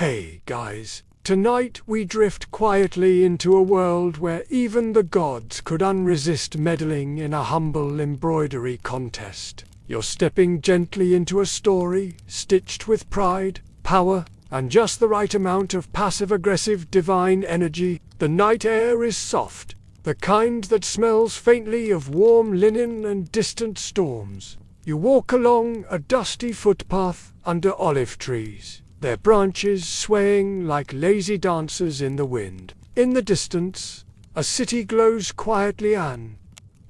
Hey guys, tonight we drift quietly into a world where even the gods could unresist meddling in a humble embroidery contest. You're stepping gently into a story stitched with pride, power, and just the right amount of passive-aggressive divine energy. The night air is soft, the kind that smells faintly of warm linen and distant storms. You walk along a dusty footpath under olive trees, their branches swaying like lazy dancers in the wind. In the distance, a city glows quietly, an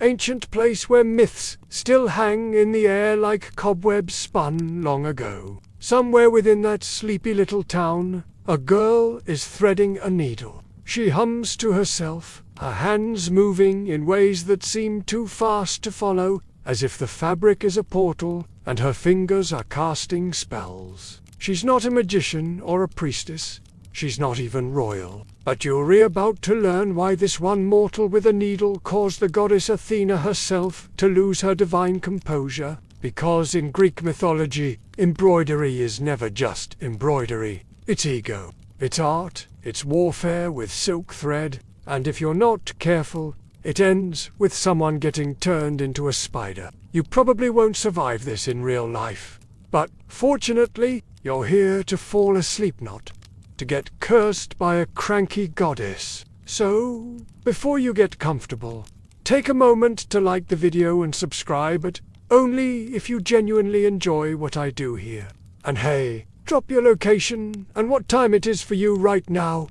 ancient place where myths still hang in the air like cobwebs spun long ago. Somewhere within that sleepy little town, a girl is threading a needle. She hums to herself, her hands moving in ways that seem too fast to follow, as if the fabric is a portal and her fingers are casting spells. She's not a magician or a priestess, she's not even royal, but you're about to learn why this one mortal with a needle caused the goddess Athena herself to lose her divine composure. Because in Greek mythology, embroidery is never just embroidery. It's ego, it's art, it's warfare with silk thread, and if you're not careful, it ends with someone getting turned into a spider. You probably won't survive this in real life, but fortunately, you're here to fall asleep, not to get cursed by a cranky goddess. So, before you get comfortable, take a moment to like the video and subscribe, but only if you genuinely enjoy what I do here. And hey, drop your location and what time it is for you right now.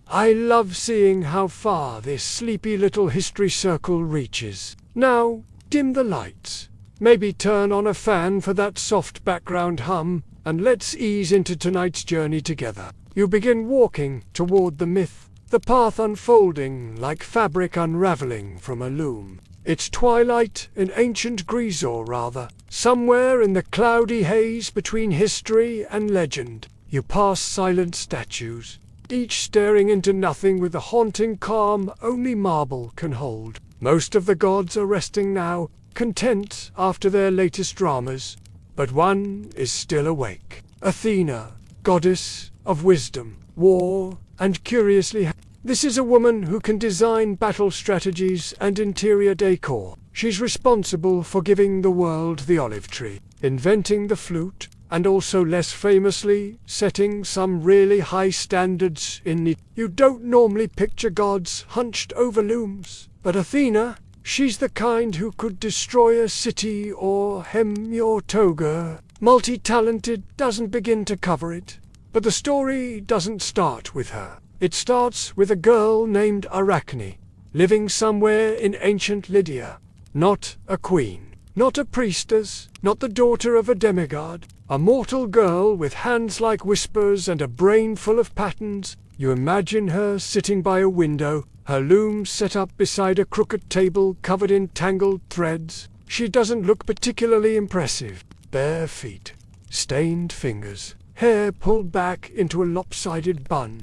I love seeing how far this sleepy little history circle reaches. Now, dim the lights. Maybe turn on a fan for that soft background hum, and let's ease into tonight's journey together. You begin walking toward the myth, the path unfolding like fabric unraveling from a loom. It's twilight in ancient Greece, or rather, somewhere in the cloudy haze between history and legend. You pass silent statues, each staring into nothing with the haunting calm only marble can hold. Most of the gods are resting now, content after their latest dramas, but one is still awake. Athena, goddess of wisdom, war, and curiously, this is a woman who can design battle strategies and interior decor. She's responsible for giving the world the olive tree, inventing the flute, and also less famously, setting some really high standards in the... You don't normally picture gods hunched over looms, but Athena, she's the kind who could destroy a city or hem your toga. Multi-talented doesn't begin to cover it. But the story doesn't start with her. It starts with a girl named Arachne, living somewhere in ancient Lydia. Not a queen, not a priestess, not the daughter of a demigod. A mortal girl with hands like whispers and a brain full of patterns. You imagine her sitting by a window, her loom set up beside a crooked table covered in tangled threads. She doesn't look particularly impressive. Bare feet, stained fingers, hair pulled back into a lopsided bun,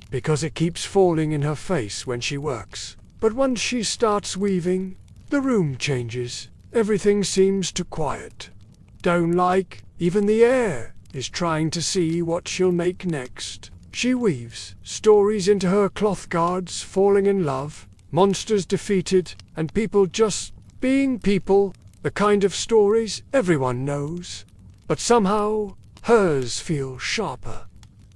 because it keeps falling in her face when she works. But once she starts weaving, the room changes. Everything seems to quiet. Don't like, even the air is trying to see what she'll make next. She weaves stories into her cloth, guards falling in love, monsters defeated, and people just being people, the kind of stories everyone knows. But somehow, hers feel sharper,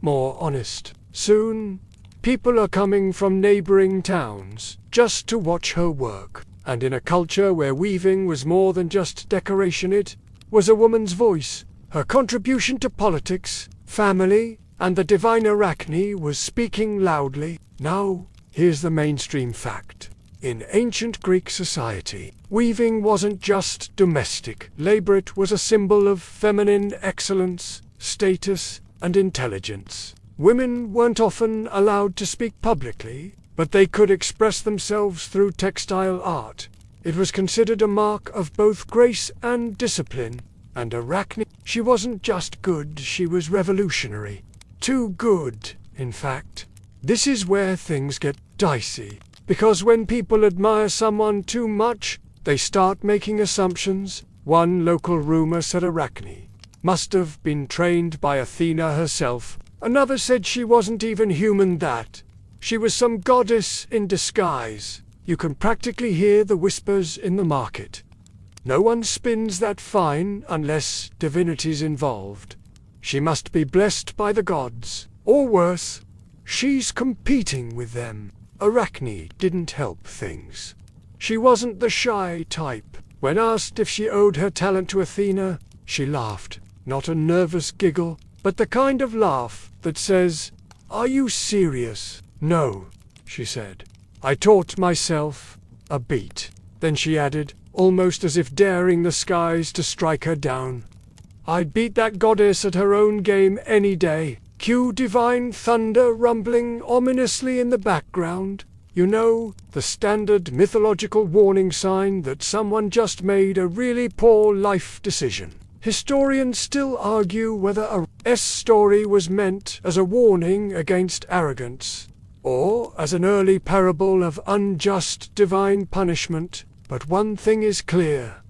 more honest. Soon, people are coming from neighboring towns just to watch her work. And in a culture where weaving was more than just decoration, it was a woman's voice. Her contribution to politics, family, and the divine Arachne was speaking loudly. Now, here's the mainstream fact. In ancient Greek society, weaving wasn't just domestic labor, it was a symbol of feminine excellence, status, and intelligence. Women weren't often allowed to speak publicly, but they could express themselves through textile art. It was considered a mark of both grace and discipline. And Arachne, she wasn't just good, she was revolutionary. Too good, in fact. This is where things get dicey, because when people admire someone too much, they start making assumptions. One local rumor said Arachne must have been trained by Athena herself, Another said she wasn't even human, that she was some goddess in disguise. You can practically hear the whispers in the market. No one spins that fine unless divinity's involved. She must be blessed by the gods, or worse, she's competing with them. Arachne didn't help things. She wasn't the shy type. When asked if she owed her talent to Athena, she laughed. Not a nervous giggle, but the kind of laugh that says, "Are you serious?" "No," she said. "I taught myself a beat." Then she added, almost as if daring the skies to strike her down, "I'd beat that goddess at her own game any day." Cue divine thunder rumbling ominously in the background. You know, the standard mythological warning sign that someone just made a really poor life decision. Historians still argue whether a story was meant as a warning against arrogance, or as an early parable of unjust divine punishment. But one thing is clear.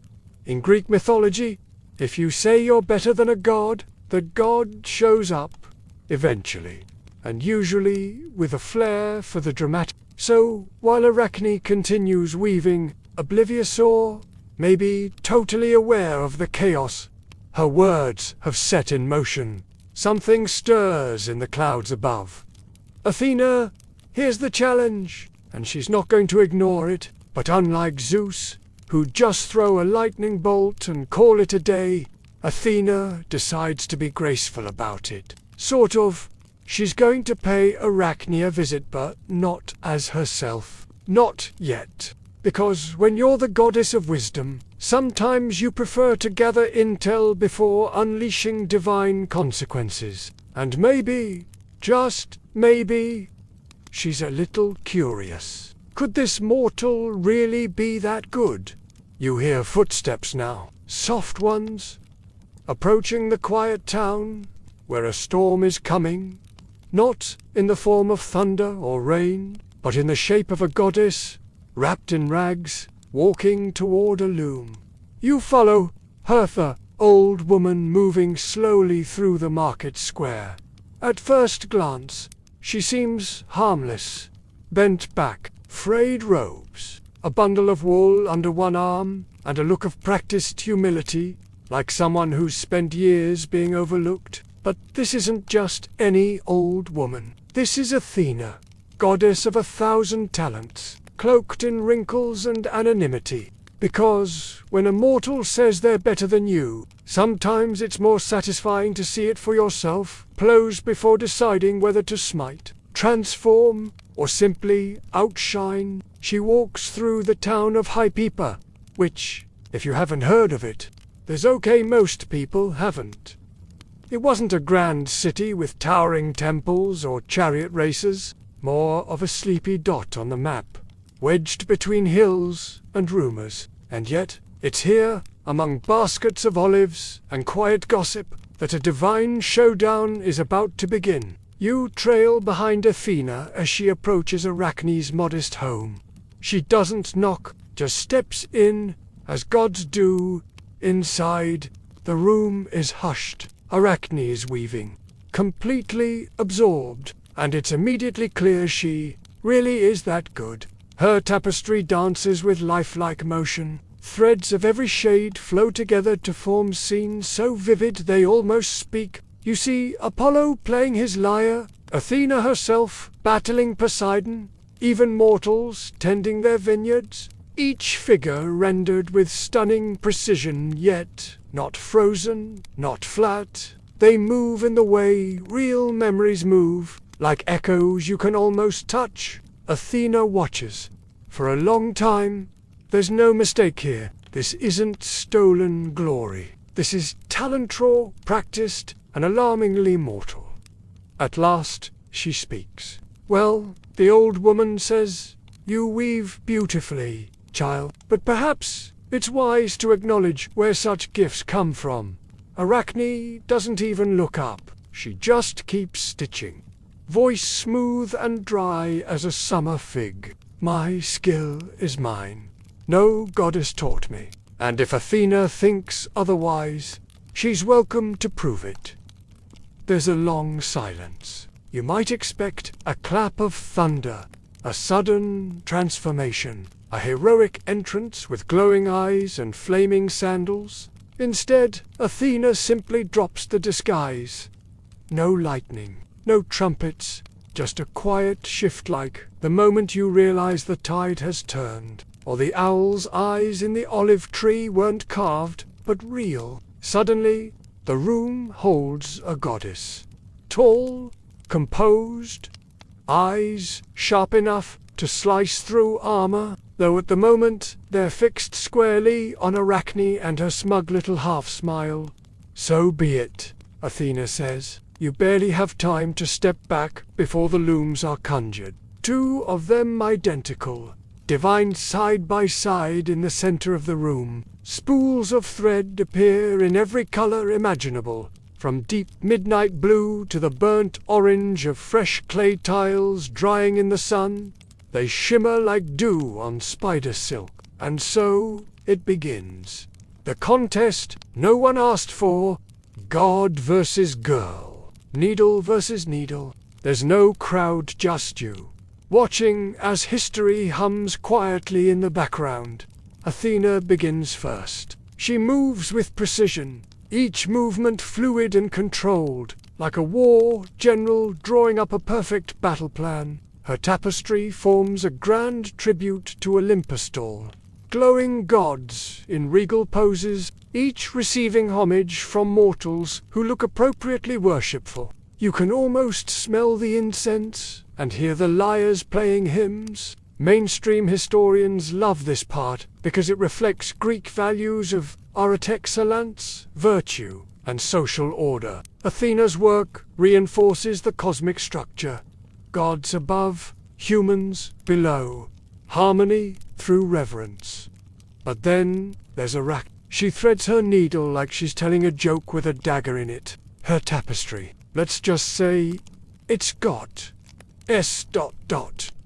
In Greek mythology, if you say you're better than a god, the god shows up, eventually, and usually with a flair for the dramatic. So, while Arachne continues weaving, oblivious or, maybe, totally aware of the chaos her words have set in motion, something stirs in the clouds above. Athena, here's the challenge, and she's not going to ignore it. But unlike Zeus, who'd just throw a lightning bolt and call it a day, Athena decides to be graceful about it. Sort of. She's going to pay Arachne a visit, but not as herself. Not yet. Because when you're the goddess of wisdom, sometimes you prefer to gather intel before unleashing divine consequences. And maybe, just maybe, she's a little curious. Could this mortal really be that good? You hear footsteps now, soft ones, approaching the quiet town where a storm is coming, not in the form of thunder or rain, but in the shape of a goddess, wrapped in rags, walking toward a loom. You follow Hertha, old woman moving slowly through the market square. At first glance, she seems harmless, bent back, frayed robes, a bundle of wool under one arm, and a look of practiced humility, like someone who's spent years being overlooked. But this isn't just any old woman. This is Athena, goddess of 1,000 talents, cloaked in wrinkles and anonymity. Because when a mortal says they're better than you, sometimes it's more satisfying to see it for yourself, close before deciding whether to smite, transform, or simply outshine. She walks through the town of Hypipa, which, if you haven't heard of it, there's okay most people haven't. It wasn't a grand city with towering temples or chariot races, more of a sleepy dot on the map, wedged between hills and rumors. And yet, it's here, among baskets of olives and quiet gossip, that a divine showdown is about to begin. You trail behind Athena as she approaches Arachne's modest home. She doesn't knock, just steps in, as gods do. Inside, the room is hushed. Arachne is weaving, completely absorbed, and it's immediately clear she really is that good. Her tapestry dances with lifelike motion. Threads of every shade flow together to form scenes so vivid they almost speak. You see Apollo playing his lyre, Athena herself battling Poseidon, even mortals tending their vineyards, each figure rendered with stunning precision, yet not frozen, not flat. They move in the way real memories move, like echoes you can almost touch. Athena watches. For a long time, there's no mistake here. This isn't stolen glory. This is talent raw, practiced, and alarmingly mortal. At last, she speaks. "Well," the old woman says, "you weave beautifully, child, but perhaps it's wise to acknowledge where such gifts come from." Arachne doesn't even look up. She just keeps stitching. Voice smooth and dry as a summer fig. "My skill is mine. No goddess taught me. And if Athena thinks otherwise, she's welcome to prove it." there's a long silence. You might expect a clap of thunder, a sudden transformation, a heroic entrance with glowing eyes and flaming sandals. Instead, Athena simply drops the disguise. No lightning, no trumpets, just a quiet shift like the moment you realize the tide has turned, or the owl's eyes in the olive tree weren't carved, but real. Suddenly, the room holds a goddess. Tall, composed, eyes sharp enough to slice through armor, though at the moment they're fixed squarely on Arachne and her smug little half-smile. "So be it," Athena says. "You barely have time to step back before the looms are conjured. Two of them identical, divined side by side in the center of the room. Spools of thread appear in every color imaginable, from deep midnight blue to the burnt orange of fresh clay tiles drying in the sun. They shimmer like dew on spider silk. And so it begins. The contest no one asked for, God versus girl, needle versus needle. There's no crowd, just you, watching as history hums quietly in the background. Athena begins first. She moves with precision, each movement fluid and controlled, like a war general drawing up a perfect battle plan. Her tapestry forms a grand tribute to Olympus stall. Glowing gods in regal poses, each receiving homage from mortals who look appropriately worshipful. You can almost smell the incense and hear the lyres playing hymns. Mainstream historians love this part because it reflects Greek values of art excellence, virtue, and social order. Athena's work reinforces the cosmic structure. Gods above, humans below. Harmony through reverence. But then there's Arachne. She threads her needle like she's telling a joke with a dagger in it. Her tapestry, let's just say, it's got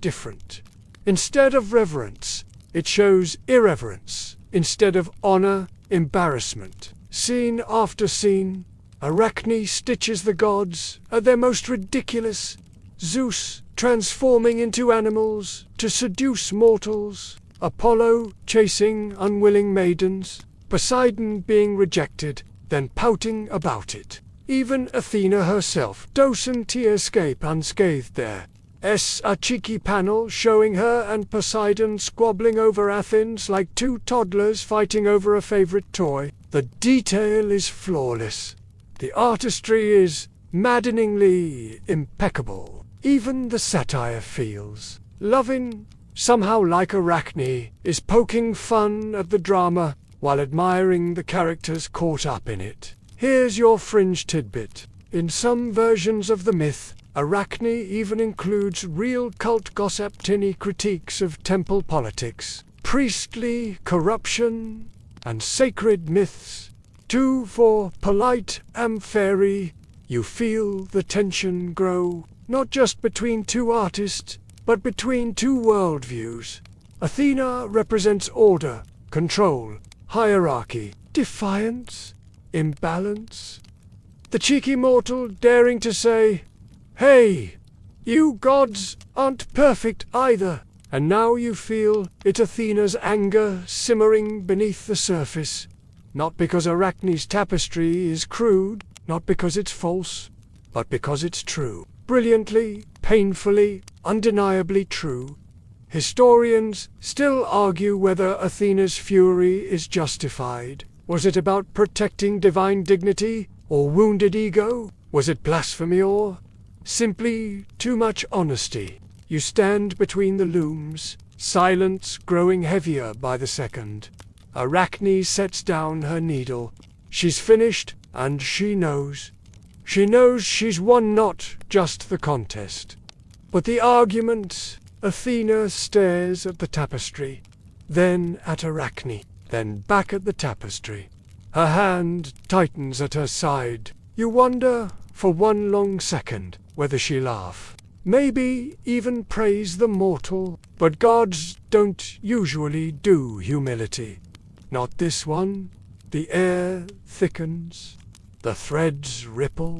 different. Instead of reverence, it shows irreverence. Instead of honor, embarrassment. Scene after scene, Arachne stitches the gods at their most ridiculous. Zeus transforming into animals to seduce mortals, Apollo chasing unwilling maidens, Poseidon being rejected, then pouting about it. Even Athena herself doesn't escape unscathed there. A cheeky panel showing her and Poseidon squabbling over Athens like two toddlers fighting over a favorite toy. The detail is flawless. The artistry is maddeningly impeccable. Even the satire feels loving, somehow like Arachne is poking fun at the drama while admiring the characters caught up in it. Here's your fringe tidbit. In some versions of the myth, Arachne even includes real cult gossip tinny critiques of temple politics, priestly corruption, and sacred myths. 2 for polite fairy. You feel the tension grow, not just between two artists, but between two worldviews. Athena represents order, control, hierarchy, defiance, imbalance. The cheeky mortal daring to say, "Hey, you gods aren't perfect either." And now you feel it's Athena's anger simmering beneath the surface. Not because Arachne's tapestry is crude, not because it's false, but because it's true. Brilliantly, painfully, undeniably true. Historians still argue whether Athena's fury is justified. Was it about protecting divine dignity or wounded ego? Was it blasphemy or simply too much honesty? You stand between the looms, silence growing heavier by the second. Arachne sets down her needle. She's finished, and she knows. She knows she's won not just the contest, but the argument. Athena stares at the tapestry, then at Arachne, then back at the tapestry. Her hand tightens at her side. You wonder, for one long second, whether she laugh. Maybe even praise the mortal. But gods don't usually do humility. Not this one. The air thickens, the threads ripple,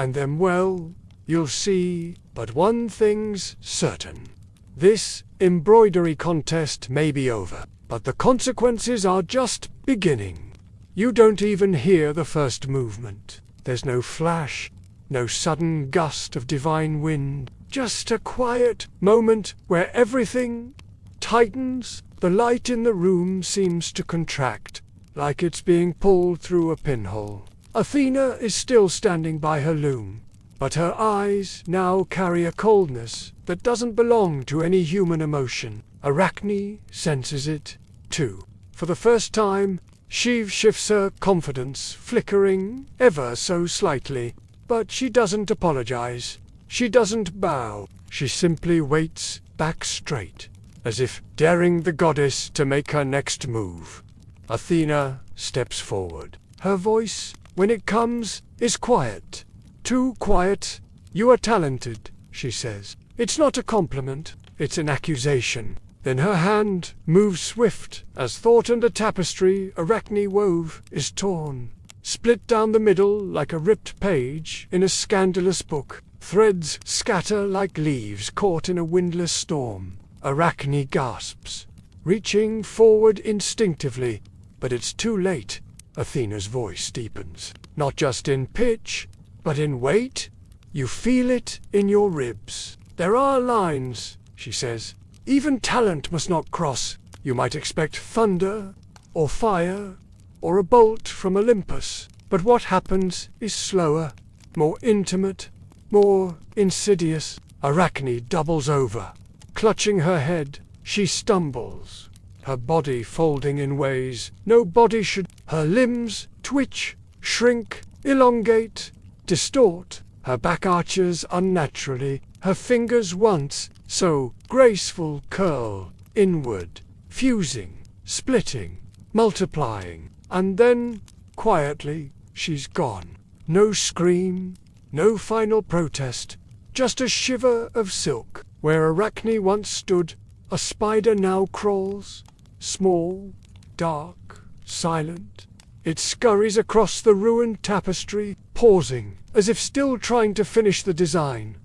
and then, well, you'll see, but one thing's certain. This embroidery contest may be over, but the consequences are just beginning. You don't even hear the first movement. There's no flash, no sudden gust of divine wind, just a quiet moment where everything tightens. The light in the room seems to contract, like it's being pulled through a pinhole. Athena is still standing by her loom, but her eyes now carry a coldness that doesn't belong to any human emotion. Arachne senses it, too. For the first time, she shifts her confidence, flickering ever so slightly. But she doesn't apologize. She doesn't bow. She simply waits, back straight, as if daring the goddess to make her next move. Athena steps forward. Her voice, when it comes, is quiet. Too quiet. "You are talented," she says. It's not a compliment, it's an accusation. Then her hand moves swift, as thought and a tapestry Arachne wove is torn. Split down the middle like a ripped page in a scandalous book. Threads scatter like leaves caught in a windless storm. Arachne gasps, reaching forward instinctively, but it's too late. Athena's voice deepens, not just in pitch, but in weight. You feel it in your ribs. "There are lines," she says. "Even talent must not cross. You might expect thunder, or fire, or a bolt from Olympus. But what happens is slower, more intimate, more insidious." Arachne doubles over. Clutching her head, she stumbles, her body folding in ways no body should. Her limbs twitch, shrink, elongate, distort. Her back arches unnaturally. Her fingers, once so graceful, curl inward, fusing, splitting, multiplying. And then, quietly, she's gone. No scream, no final protest, just a shiver of silk. Where Arachne once stood, a spider now crawls, small, dark, silent. It scurries across the ruined tapestry, pausing, as if still trying to finish the design.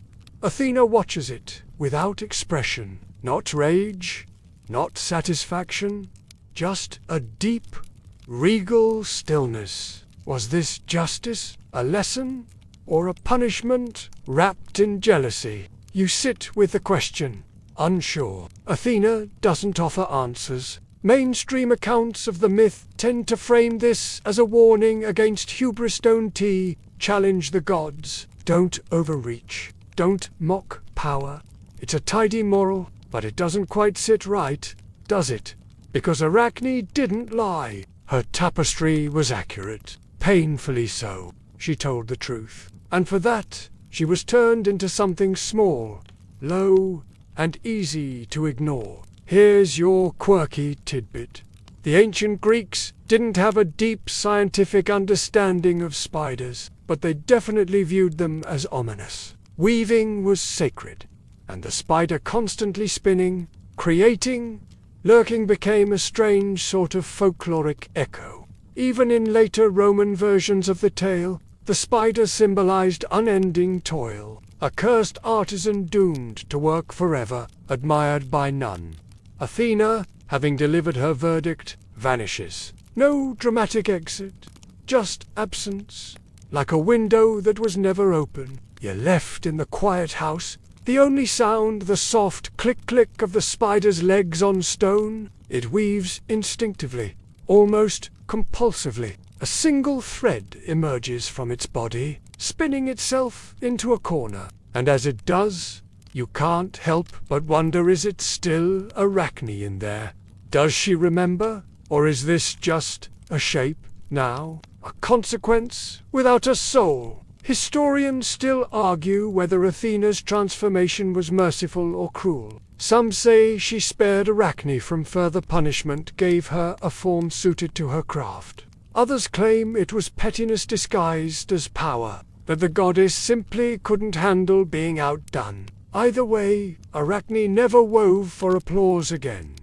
Athena watches it, without expression. Not rage, not satisfaction, just a deep, regal stillness. Was this justice, a lesson, or a punishment wrapped in jealousy? You sit with the question, unsure. Athena doesn't offer answers. Mainstream accounts of the myth tend to frame this as a warning against hubris. Don't challenge the gods. Don't overreach. Don't mock power. It's a tidy moral, but it doesn't quite sit right, does it? Because Arachne didn't lie. Her tapestry was accurate. Painfully so. She told the truth. And for that, she was turned into something small, low, and easy to ignore. Here's your quirky tidbit. The ancient Greeks didn't have a deep scientific understanding of spiders, but they definitely viewed them as ominous. Weaving was sacred, and the spider constantly spinning, creating, lurking became a strange sort of folkloric echo. Even in later Roman versions of the tale, the spider symbolized unending toil, a cursed artisan doomed to work forever, admired by none. Athena, having delivered her verdict, vanishes. No dramatic exit, just absence, like a window that was never open. You're left in the quiet house, the only sound the soft click-click of the spider's legs on stone. It weaves instinctively, almost compulsively. A single thread emerges from its body, spinning itself into a corner. And as it does, you can't help but wonder, is it still Arachne in there? Does she remember? Or is this just a shape now? A consequence without a soul? Historians still argue whether Athena's transformation was merciful or cruel. Some say she spared Arachne from further punishment, gave her a form suited to her craft. Others claim it was pettiness disguised as power, that the goddess simply couldn't handle being outdone. Either way, Arachne never wove for applause again.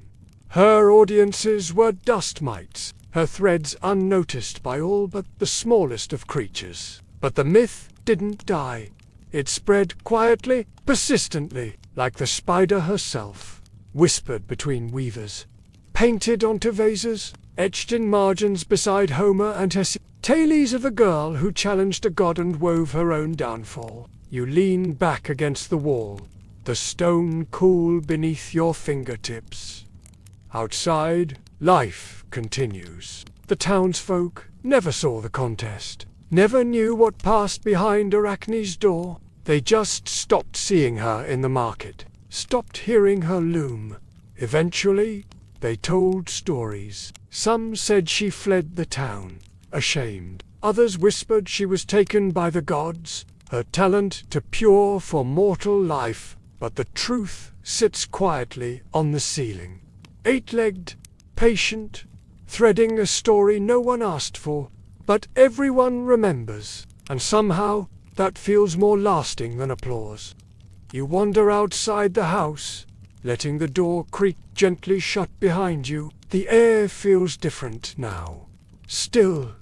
Her audiences were dust mites, her threads unnoticed by all but the smallest of creatures. But the myth didn't die. It spread quietly, persistently, like the spider herself, whispered between weavers, painted onto vases, etched in margins beside Homer and Hesiod. Tales of a girl who challenged a god and wove her own downfall. You lean back against the wall, the stone cool beneath your fingertips. Outside, life continues. The townsfolk never saw the contest, never knew what passed behind Arachne's door. They just stopped seeing her in the market, stopped hearing her loom. Eventually, they told stories. Some said she fled the town, ashamed. Others whispered she was taken by the gods, her talent too pure for mortal life. But the truth sits quietly on the ceiling. Eight-legged, patient, threading a story no one asked for, but everyone remembers, and somehow that feels more lasting than applause. You wander outside the house, letting the door creak gently shut behind you. The air feels different now. Still,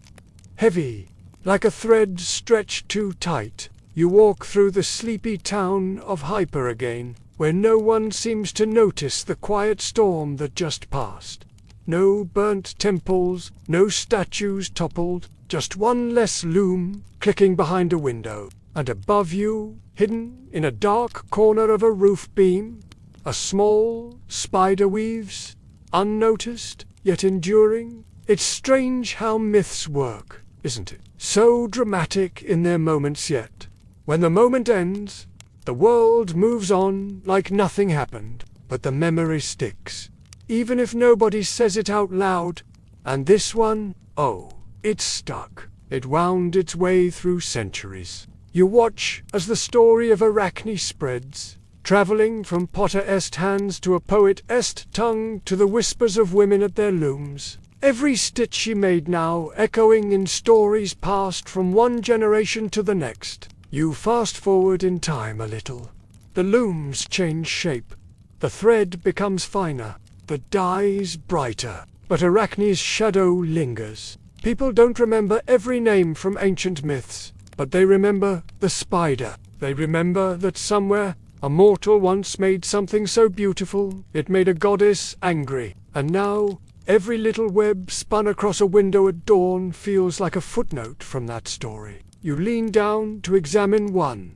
heavy, like a thread stretched too tight. You walk through the sleepy town of Hyper again, where no one seems to notice the quiet storm that just passed. No burnt temples, no statues toppled, just one less loom clicking behind a window. And above you, hidden in a dark corner of a roof beam, a small spider weaves, unnoticed, yet enduring. It's strange how myths work, isn't it? So dramatic in their moments, yet when the moment ends, the world moves on like nothing happened. But the memory sticks, even if nobody says it out loud. And this one, oh, it's stuck. It wound its way through centuries. You watch as the story of Arachne spreads, traveling from potter-est hands to a poet-est tongue to the whispers of women at their looms. Every stitch she made now echoing in stories passed from one generation to the next. You fast forward in time a little. The looms change shape. The thread becomes finer. The dyes brighter. But Arachne's shadow lingers. People don't remember every name from ancient myths, but they remember the spider. They remember that somewhere a mortal once made something so beautiful it made a goddess angry. And now every little web spun across a window at dawn feels like a footnote from that story. You lean down to examine one.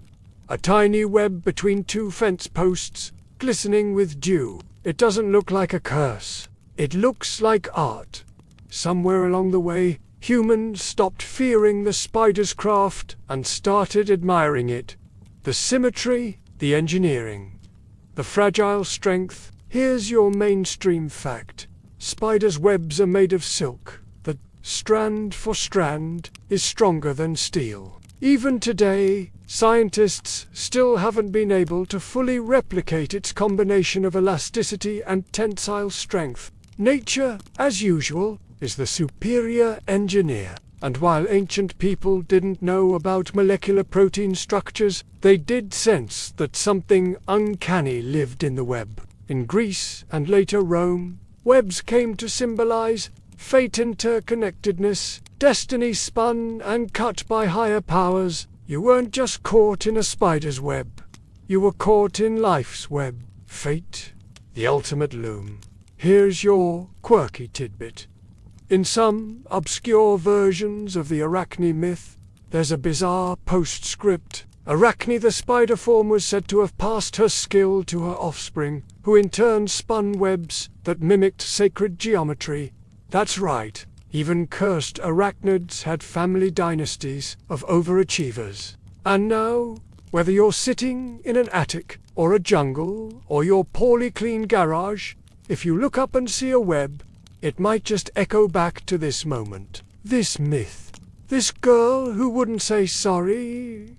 A tiny web between two fence posts, glistening with dew. It doesn't look like a curse. It looks like art. Somewhere along the way, humans stopped fearing the spider's craft and started admiring it. The symmetry, the engineering, the fragile strength. Here's your mainstream fact. Spiders' webs are made of silk. The strand for strand is stronger than steel. Even today, scientists still haven't been able to fully replicate its combination of elasticity and tensile strength. Nature, as usual, is the superior engineer. And while ancient people didn't know about molecular protein structures, they did sense that something uncanny lived in the web. In Greece and later Rome, webs came to symbolize fate, interconnectedness, destiny spun and cut by higher powers. You weren't just caught in a spider's web. You were caught in life's web. Fate, the ultimate loom. Here's your quirky tidbit. In some obscure versions of the Arachne myth, there's a bizarre postscript. Arachne the spider form was said to have passed her skill to her offspring, who in turn spun webs that mimicked sacred geometry. That's right, even cursed arachnids had family dynasties of overachievers. And now, whether you're sitting in an attic, or a jungle, or your poorly cleaned garage, if you look up and see a web, it might just echo back to this moment, this myth, this girl who wouldn't say sorry.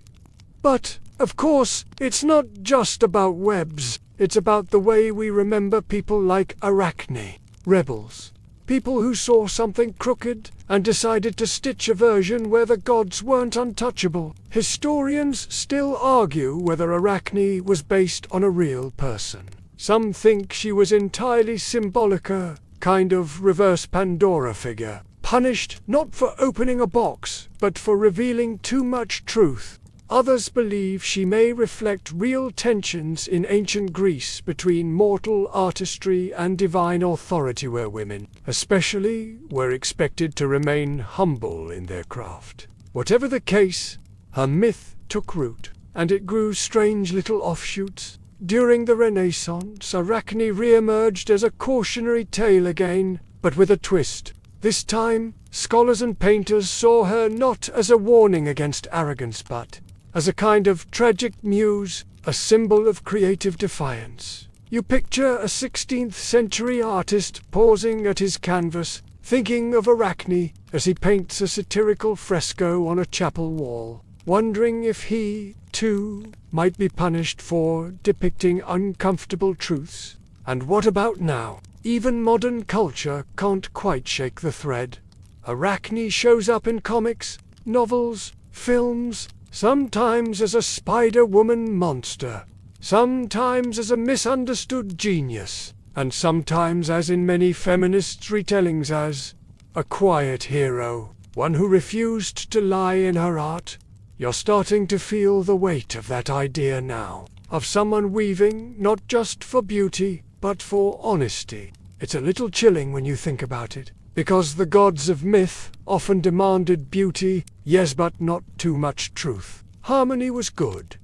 But, of course, it's not just about webs. It's about the way we remember people like Arachne, rebels, people who saw something crooked and decided to stitch a version where the gods weren't untouchable. Historians still argue whether Arachne was based on a real person. Some think she was entirely symbolic, a kind of reverse Pandora figure, punished not for opening a box, but for revealing too much truth. Others believe she may reflect real tensions in ancient Greece between mortal artistry and divine authority, where women, especially, were expected to remain humble in their craft. Whatever the case, her myth took root, and it grew strange little offshoots. During the Renaissance, Arachne re-emerged as a cautionary tale again, but with a twist. This time, scholars and painters saw her not as a warning against arrogance, but as a kind of tragic muse, a symbol of creative defiance. You picture a 16th century artist pausing at his canvas, thinking of Arachne as he paints a satirical fresco on a chapel wall, wondering if he, too, might be punished for depicting uncomfortable truths. And what about now? Even modern culture can't quite shake the thread. Arachne shows up in comics, novels, films, sometimes as a Spider-Woman monster, sometimes as a misunderstood genius, and sometimes, as in many feminist retellings, as a quiet hero, one who refused to lie in her art. You're starting to feel the weight of that idea now, of someone weaving not just for beauty, but for honesty. It's a little chilling when you think about it, because the gods of myth often demanded beauty, yes, but not too much truth. Harmony was good.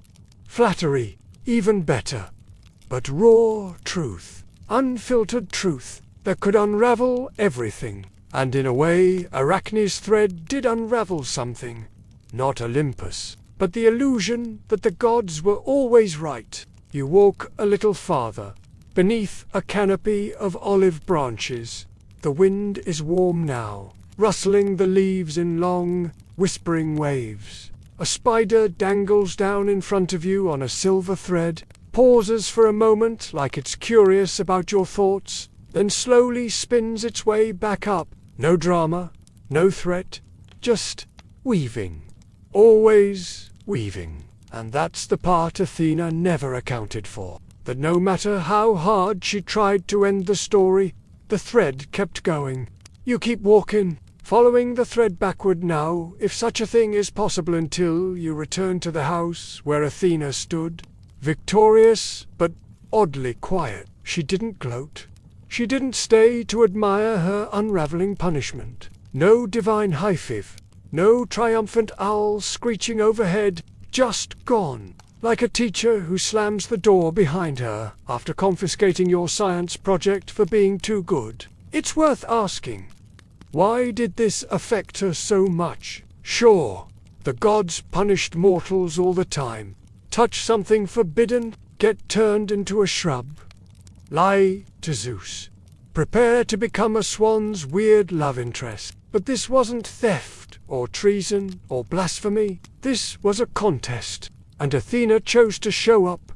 Flattery, even better. But raw truth, unfiltered truth, that could unravel everything. And in a way, Arachne's thread did unravel something. Not Olympus, but the illusion that the gods were always right. You walk a little farther, beneath a canopy of olive branches. The wind is warm now, rustling the leaves in long, whispering waves. A spider dangles down in front of you on a silver thread, pauses for a moment like it's curious about your thoughts, then slowly spins its way back up. No drama, no threat, just weaving. Always weaving. And that's the part Athena never accounted for. That no matter how hard she tried to end the story, the thread kept going. You keep walking, following the thread backward now, if such a thing is possible, until you return to the house where Athena stood, victorious but oddly quiet. She didn't gloat. She didn't stay to admire her unraveling punishment. No divine high-five, no triumphant owl screeching overhead, just gone. Like a teacher who slams the door behind her after confiscating your science project for being too good. It's worth asking, why did this affect her so much? Sure, the gods punished mortals all the time. Touch something forbidden, get turned into a shrub. Lie to Zeus. Prepare to become a swan's weird love interest. But this wasn't theft, or treason, or blasphemy. This was a contest. And Athena chose to show up.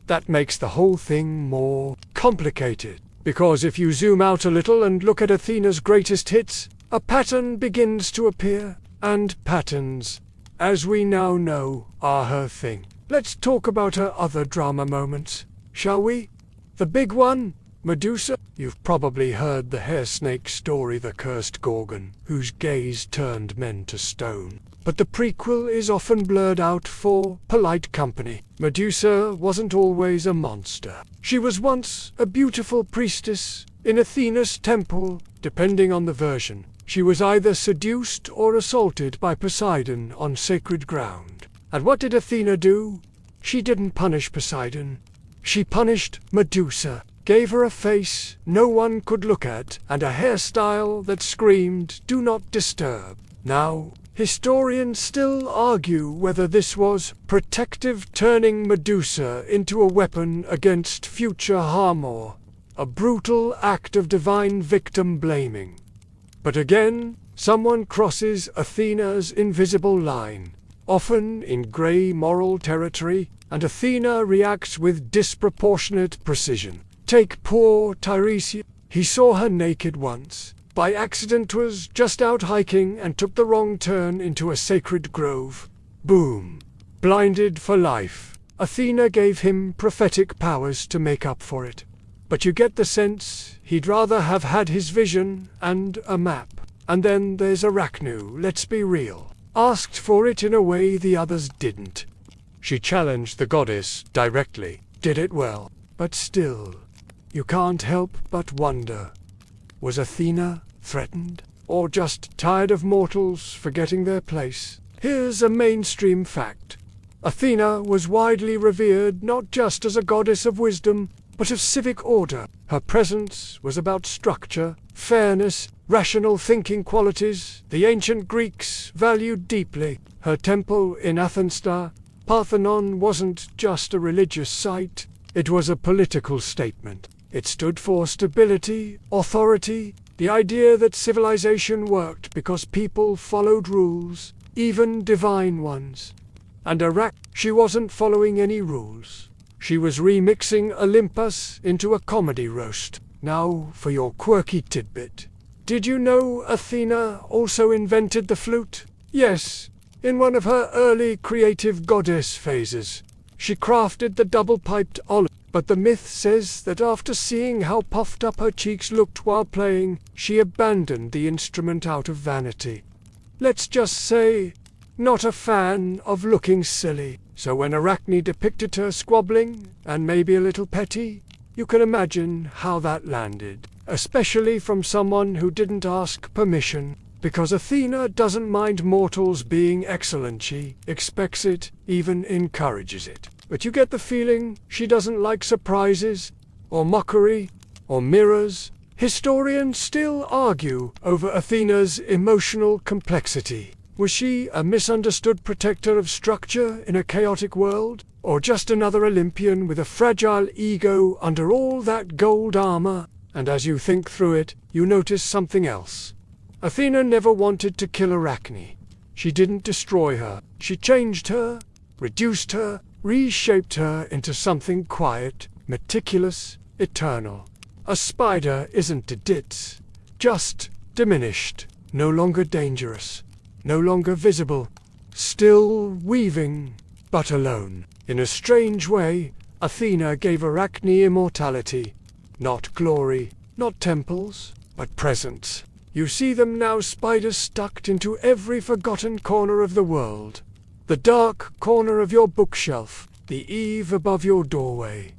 That makes the whole thing more complicated. Because if you zoom out a little and look at Athena's greatest hits, a pattern begins to appear. And patterns, as we now know, are her thing. Let's talk about her other drama moments, shall we? The big one, Medusa. You've probably heard the hair snake story, the cursed Gorgon, whose gaze turned men to stone. But the prequel is often blurred out for polite company. Medusa wasn't always a monster. She was once a beautiful priestess in Athena's temple, depending on the version. She was either seduced or assaulted by Poseidon on sacred ground. And what did Athena do? She didn't punish Poseidon. She punished Medusa, gave her a face no one could look at, and a hairstyle that screamed, "Do not disturb." Now, historians still argue whether this was protective, turning Medusa into a weapon against future harm, or a brutal act of divine victim blaming. But again, someone crosses Athena's invisible line, often in grey moral territory, and Athena reacts with disproportionate precision. Take poor Tiresias. He saw her naked once. By accident was just out hiking and took the wrong turn into a sacred grove. Boom. Blinded for life. Athena gave him prophetic powers to make up for it. But you get the sense he'd rather have had his vision and a map. And then there's Arachne, let's be real. Asked for it in a way the others didn't. She challenged the goddess directly, did it well. But still, you can't help but wonder, was Athena threatened? Or just tired of mortals forgetting their place? Here's a mainstream fact. Athena was widely revered not just as a goddess of wisdom, but of civic order. Her presence was about structure, fairness, rational thinking qualities the ancient Greeks valued deeply. Her temple in Athens, Parthenon, wasn't just a religious site, it was a political statement. It stood for stability, authority, the idea that civilization worked because people followed rules, even divine ones. And she wasn't following any rules. She was remixing Olympus into a comedy roast. Now for your quirky tidbit. Did you know Athena also invented the flute? Yes, in one of her early creative goddess phases. She crafted the double-piped olive, but the myth says that after seeing how puffed up her cheeks looked while playing, she abandoned the instrument out of vanity. Let's just say, not a fan of looking silly. So when Arachne depicted her squabbling, and maybe a little petty, you can imagine how that landed. Especially from someone who didn't ask permission. Because Athena doesn't mind mortals being excellent, she expects it, even encourages it. But you get the feeling she doesn't like surprises, or mockery, or mirrors. Historians still argue over Athena's emotional complexity. Was she a misunderstood protector of structure in a chaotic world? Or just another Olympian with a fragile ego under all that gold armor? And as you think through it, you notice something else. Athena never wanted to kill Arachne. She didn't destroy her. She changed her, reduced her, reshaped her into something quiet, meticulous, eternal. A spider isn't dead, just diminished, no longer dangerous, no longer visible, still weaving, but alone. In a strange way, Athena gave Arachne immortality. Not glory, not temples, but presence. You see them now, spiders stuck into every forgotten corner of the world. The dark corner of your bookshelf, the eave above your doorway.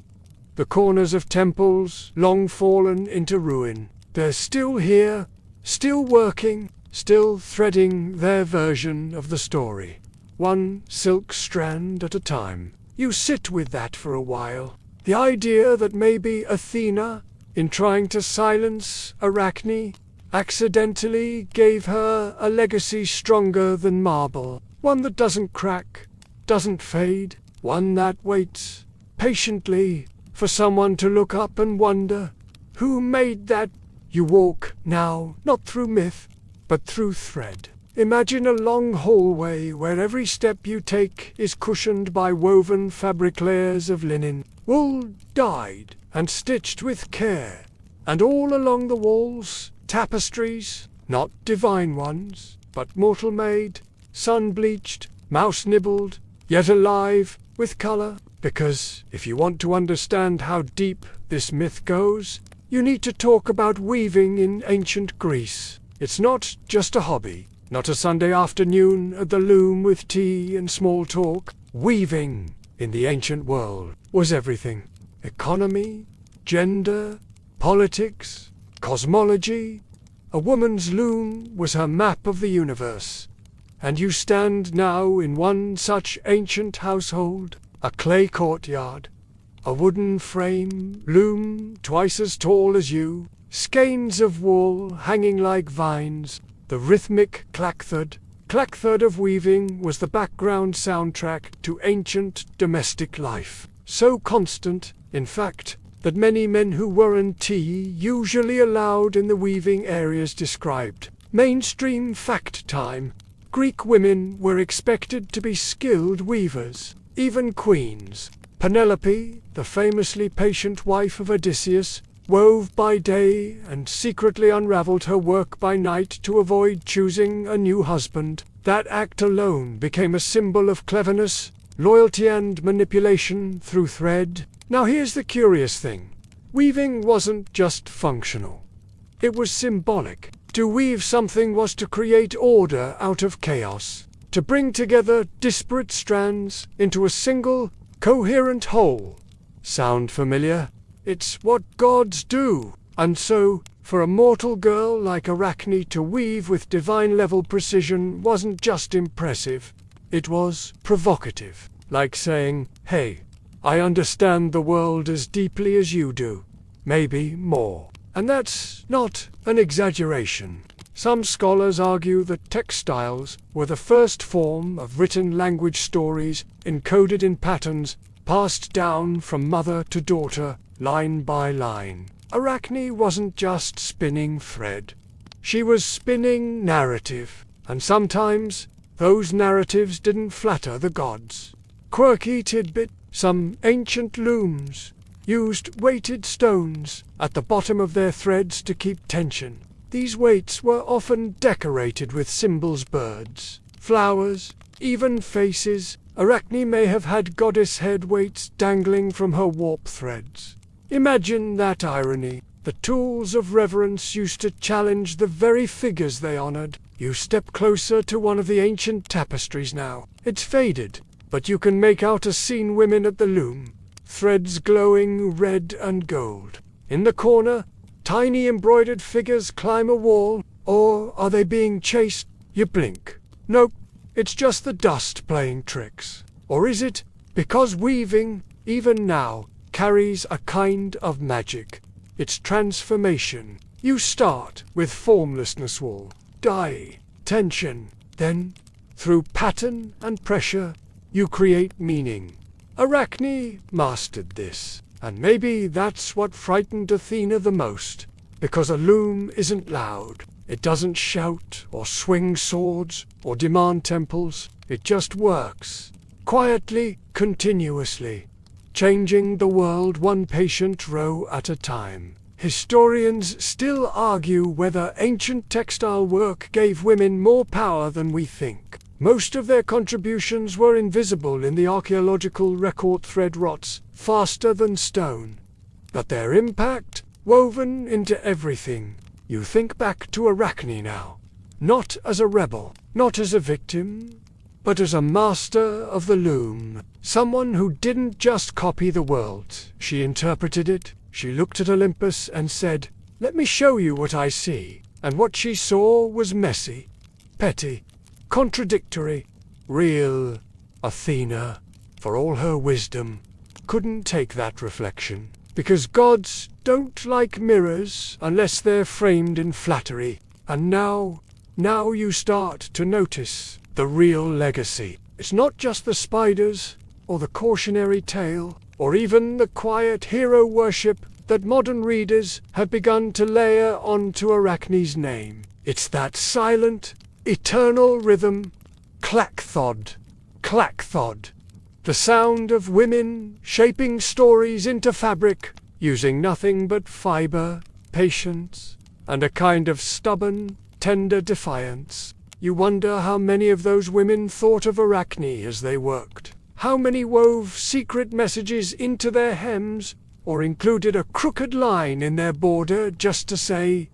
The corners of temples, long fallen into ruin. They're still here, still working, still threading their version of the story. One silk strand at a time. You sit with that for a while. The idea that maybe Athena, in trying to silence Arachne, accidentally gave her a legacy stronger than marble. One that doesn't crack, doesn't fade. One that waits patiently for someone to look up and wonder, who made that? You walk now, not through myth, but through thread. Imagine a long hallway where every step you take is cushioned by woven fabric layers of linen, wool dyed and stitched with care. And all along the walls, tapestries, not divine ones, but mortal-made, sun-bleached, mouse-nibbled, yet alive with color. Because if you want to understand how deep this myth goes, you need to talk about weaving in ancient Greece. It's not just a hobby, not a Sunday afternoon at the loom with tea and small talk. Weaving in the ancient world was everything. Economy, gender, politics, cosmology. A woman's loom was her map of the universe. And you stand now in one such ancient household, a clay courtyard, a wooden frame, loom twice as tall as you, skeins of wool hanging like vines, the rhythmic clack-thud of weaving was the background soundtrack to ancient domestic life. So constant, in fact, that many men who weren't usually allowed in the weaving areas described. Mainstream fact time. Greek women were expected to be skilled weavers, even queens. Penelope, the famously patient wife of Odysseus, wove by day and secretly unraveled her work by night to avoid choosing a new husband. That act alone became a symbol of cleverness, loyalty and manipulation through thread. Now here's the curious thing. Weaving wasn't just functional. It was symbolic. To weave something was to create order out of chaos, to bring together disparate strands into a single, coherent whole. Sound familiar? It's what gods do. And so, for a mortal girl like Arachne to weave with divine-level precision wasn't just impressive, it was provocative. Like saying, hey, I understand the world as deeply as you do. Maybe more. And that's not an exaggeration. Some scholars argue that textiles were the first form of written language stories encoded in patterns passed down from mother to daughter, line by line. Arachne wasn't just spinning thread. She was spinning narrative, and sometimes those narratives didn't flatter the gods. Quirky tidbit: some ancient looms used weighted stones at the bottom of their threads to keep tension. These weights were often decorated with symbols, birds, flowers, even faces. Arachne may have had goddess head weights dangling from her warp threads. Imagine that irony. The tools of reverence used to challenge the very figures they honored. You step closer to one of the ancient tapestries now. It's faded, but you can make out a scene: women at the loom, threads glowing red and gold. In the corner, tiny embroidered figures climb a wall. Or are they being chased? You blink. Nope, it's just the dust playing tricks. Or is it because weaving, even now, carries a kind of magic? It's transformation. You start with formlessness, wool, dye, tension. Then, through pattern and pressure, you create meaning. Arachne mastered this. And maybe that's what frightened Athena the most. Because a loom isn't loud. It doesn't shout or swing swords or demand temples. It just works. Quietly, continuously. Changing the world one patient row at a time. Historians still argue whether ancient textile work gave women more power than we think. Most of their contributions were invisible in the archaeological record. Thread rots faster than stone. But their impact, woven into everything. You think back to Arachne now. Not as a rebel, not as a victim, but as a master of the loom. Someone who didn't just copy the world, she interpreted it. She looked at Olympus and said, "Let me show you what I see." And what she saw was messy, petty, contradictory, real. Athena, for all her wisdom, couldn't take that reflection. Because gods don't like mirrors unless they're framed in flattery. And now you start to notice the real legacy. It's not just the spiders, or the cautionary tale, or even the quiet hero worship that modern readers have begun to layer onto Arachne's name. It's that silent, eternal rhythm, clack-thod, clack-thod. The sound of women shaping stories into fabric, using nothing but fiber, patience, and a kind of stubborn, tender defiance. You wonder how many of those women thought of Arachne as they worked. How many wove secret messages into their hems, or included a crooked line in their border just to say,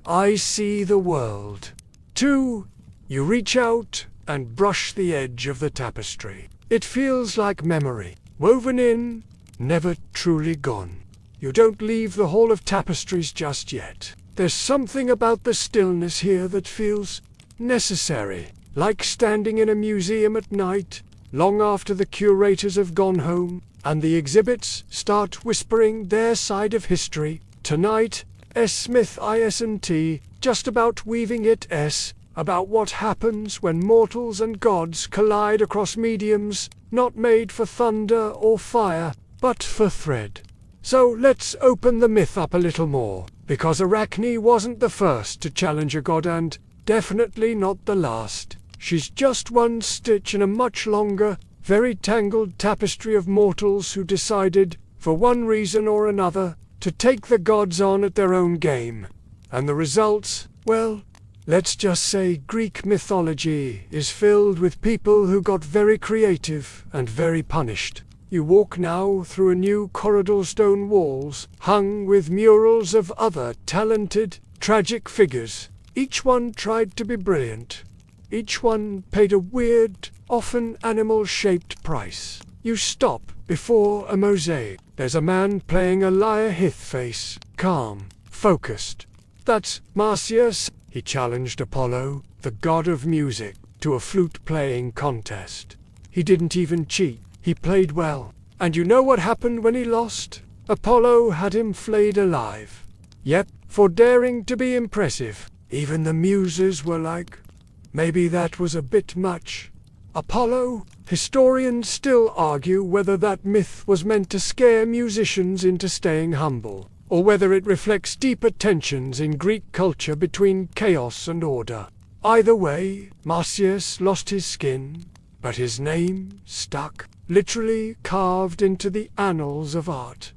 "I see the world." 2. You reach out and brush the edge of the tapestry. It feels like memory, woven in, never truly gone. You don't leave the Hall of Tapestries just yet. There's something about the stillness here that feels necessary, like standing in a museum at night, long after the curators have gone home, and the exhibits start whispering their side of history. Tonight, S. Smith ISNT, just about weaving it S, about what happens when mortals and gods collide across mediums, not made for thunder or fire, but for thread. So let's open the myth up a little more, because Arachne wasn't the first to challenge a god and definitely not the last. She's just one stitch in a much longer, very tangled tapestry of mortals who decided, for one reason or another, to take the gods on at their own game. And the results, well, let's just say Greek mythology is filled with people who got very creative and very punished. You walk now through a new corridor, stone walls, hung with murals of other talented, tragic figures. Each one tried to be brilliant. Each one paid a weird, often animal-shaped price. You stop before a mosaic. There's a man playing a lyre hith face, calm, focused. That's Marsyas. He challenged Apollo, the god of music, to a flute-playing contest. He didn't even cheat. He played well. And you know what happened when he lost? Apollo had him flayed alive. Yep, for daring to be impressive. Even the muses were like, maybe that was a bit much. Apollo? Historians still argue whether that myth was meant to scare musicians into staying humble, or whether it reflects deeper tensions in Greek culture between chaos and order. Either way, Marsyas lost his skin, but his name stuck, literally carved into the annals of art.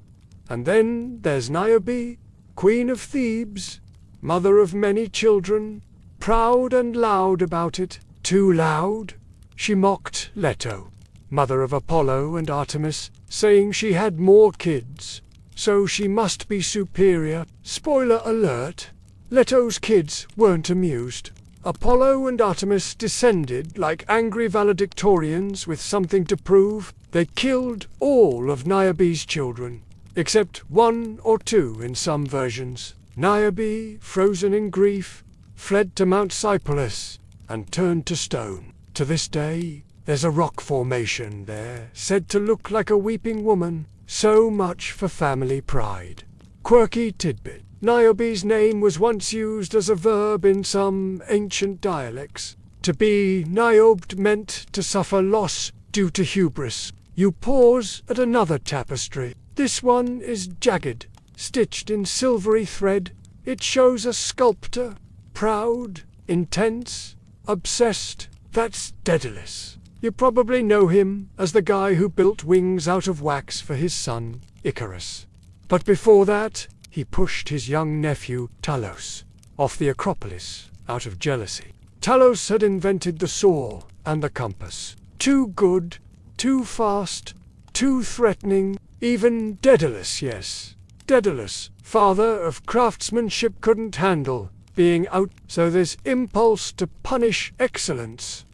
And then there's Niobe, queen of Thebes, mother of many children, proud and loud about it. Too loud? She mocked Leto, mother of Apollo and Artemis, saying she had more kids, so she must be superior. Spoiler alert, Leto's kids weren't amused. Apollo and Artemis descended like angry valedictorians with something to prove. They killed all of Niobe's children, except 1 or 2 in some versions. Niobe, frozen in grief, fled to Mount Sipylus and turned to stone. To this day, there's a rock formation there, said to look like a weeping woman. So much for family pride. Quirky tidbit. Niobe's name was once used as a verb in some ancient dialects. To be niobed meant to suffer loss due to hubris. You pause at another tapestry. This one is jagged, stitched in silvery thread. It shows a sculptor, proud, intense, obsessed. That's Daedalus. You probably know him as the guy who built wings out of wax for his son, Icarus. But before that, he pushed his young nephew, Talos, off the Acropolis out of jealousy. Talos had invented the saw and the compass. Too good, too fast, too threatening. Even Daedalus, yes. Daedalus, father of craftsmanship, couldn't handle being out, so this impulse to punish excellence.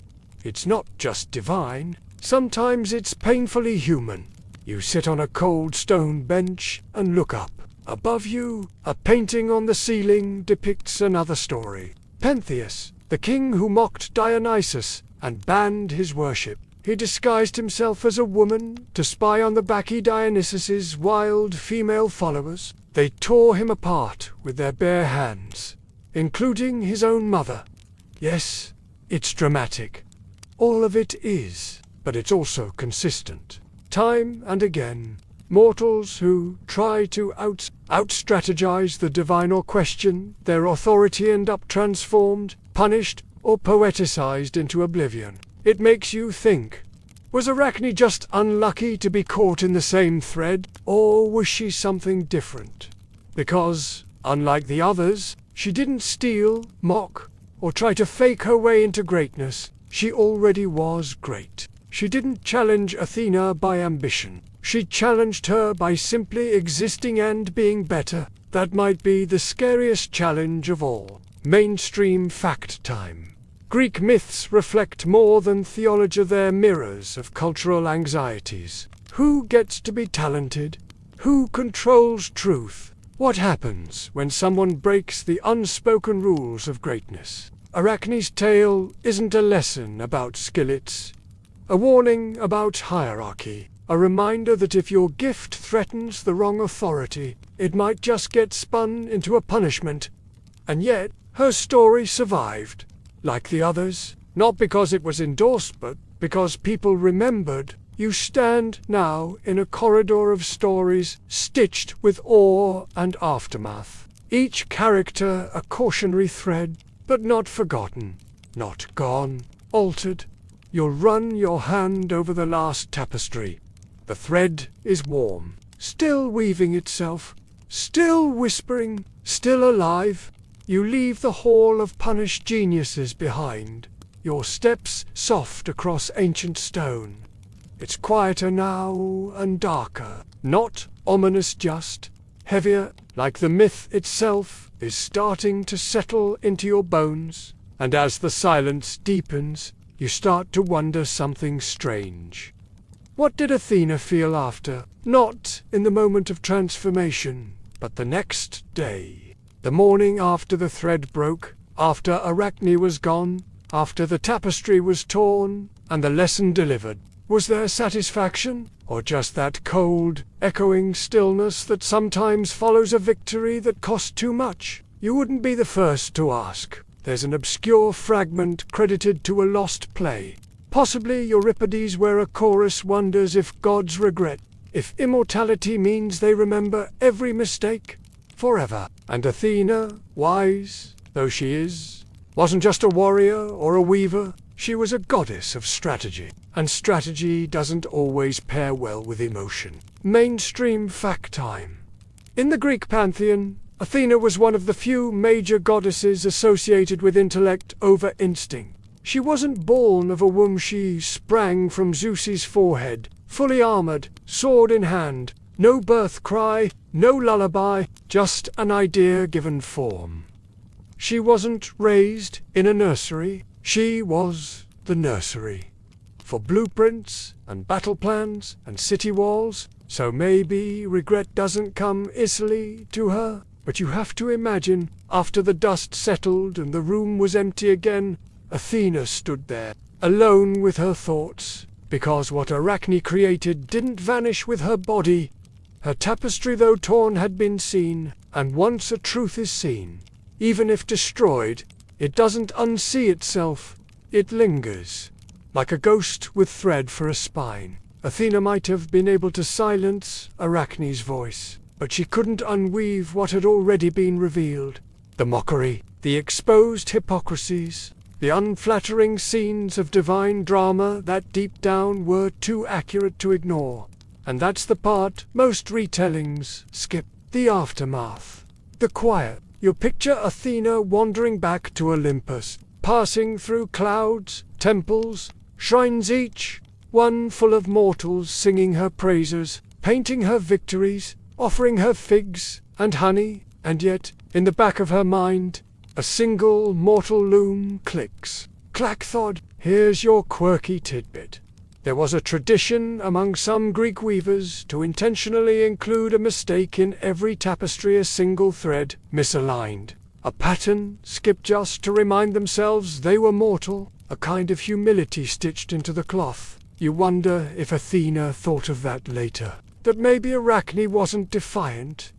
It's not just divine, sometimes it's painfully human. You sit on a cold stone bench and look up. Above you, a painting on the ceiling depicts another story. Pentheus, the king who mocked Dionysus and banned his worship. He disguised himself as a woman to spy on the Bacchae Dionysus's wild female followers. They tore him apart with their bare hands, including his own mother. Yes, it's dramatic. All of it is, but it's also consistent. Time and again, mortals who try to out-strategize the divine or question their authority end up transformed, punished, or poeticized into oblivion. It makes you think. Was Arachne just unlucky to be caught in the same thread, or was she something different? Because, unlike the others, she didn't steal, mock, or try to fake her way into greatness. She already was great. She didn't challenge Athena by ambition. She challenged her by simply existing and being better. That might be the scariest challenge of all. Mainstream fact time. Greek myths reflect more than theology. They're mirrors of cultural anxieties. Who gets to be talented? Who controls truth? What happens when someone breaks the unspoken rules of greatness? Arachne's tale isn't a lesson about skill, it's a warning about hierarchy, a reminder that if your gift threatens the wrong authority, it might just get spun into a punishment. And yet, her story survived, like the others, not because it was endorsed, but because people remembered. You stand now in a corridor of stories stitched with awe and aftermath. Each character a cautionary thread, but not forgotten, not gone, altered. You'll run your hand over the last tapestry. The thread is warm, still weaving itself, still whispering, still alive. You leave the hall of punished geniuses behind, your steps soft across ancient stone. It's quieter now and darker, not ominous, just heavier, like the myth itself is starting to settle into your bones. And as the silence deepens, you start to wonder something strange. What did Athena feel after? Not in the moment of transformation, but the next day. The morning after the thread broke, after Arachne was gone, after the tapestry was torn, and the lesson delivered. Was there satisfaction, or just that cold, echoing stillness that sometimes follows a victory that cost too much? You wouldn't be the first to ask. There's an obscure fragment credited to a lost play, possibly Euripides, where a chorus wonders if gods regret, if immortality means they remember every mistake forever. And Athena, wise though she is, wasn't just a warrior or a weaver. She was a goddess of strategy, and strategy doesn't always pair well with emotion. Mainstream fact time. In the Greek pantheon, Athena was one of the few major goddesses associated with intellect over instinct. She wasn't born of a womb, she sprang from Zeus's forehead, fully armored, sword in hand. No birth cry, no lullaby, just an idea given form. She wasn't raised in a nursery, she was the nursery for blueprints and battle plans and city walls. So maybe regret doesn't come easily to her. But you have to imagine, after the dust settled and the room was empty again, Athena stood there, alone with her thoughts, because what Arachne created didn't vanish with her body. Her tapestry, though torn, had been seen, and once a truth is seen, even if destroyed, it doesn't unsee itself. It lingers, like a ghost with thread for a spine. Athena might have been able to silence Arachne's voice, but she couldn't unweave what had already been revealed. The mockery, the exposed hypocrisies, the unflattering scenes of divine drama that deep down were too accurate to ignore. And that's the part most retellings skip, the aftermath. The quiet. You picture Athena wandering back to Olympus, passing through clouds, temples, shrines, each one full of mortals singing her praises, painting her victories, offering her figs and honey, and yet, in the back of her mind, a single mortal loom clicks. Clack thud, here's your quirky tidbit. There was a tradition among some Greek weavers to intentionally include a mistake in every tapestry, a single thread misaligned, a pattern skipped just to remind themselves they were mortal, a kind of humility stitched into the cloth. You wonder if Athena thought of that later. That maybe Arachne wasn't defiant.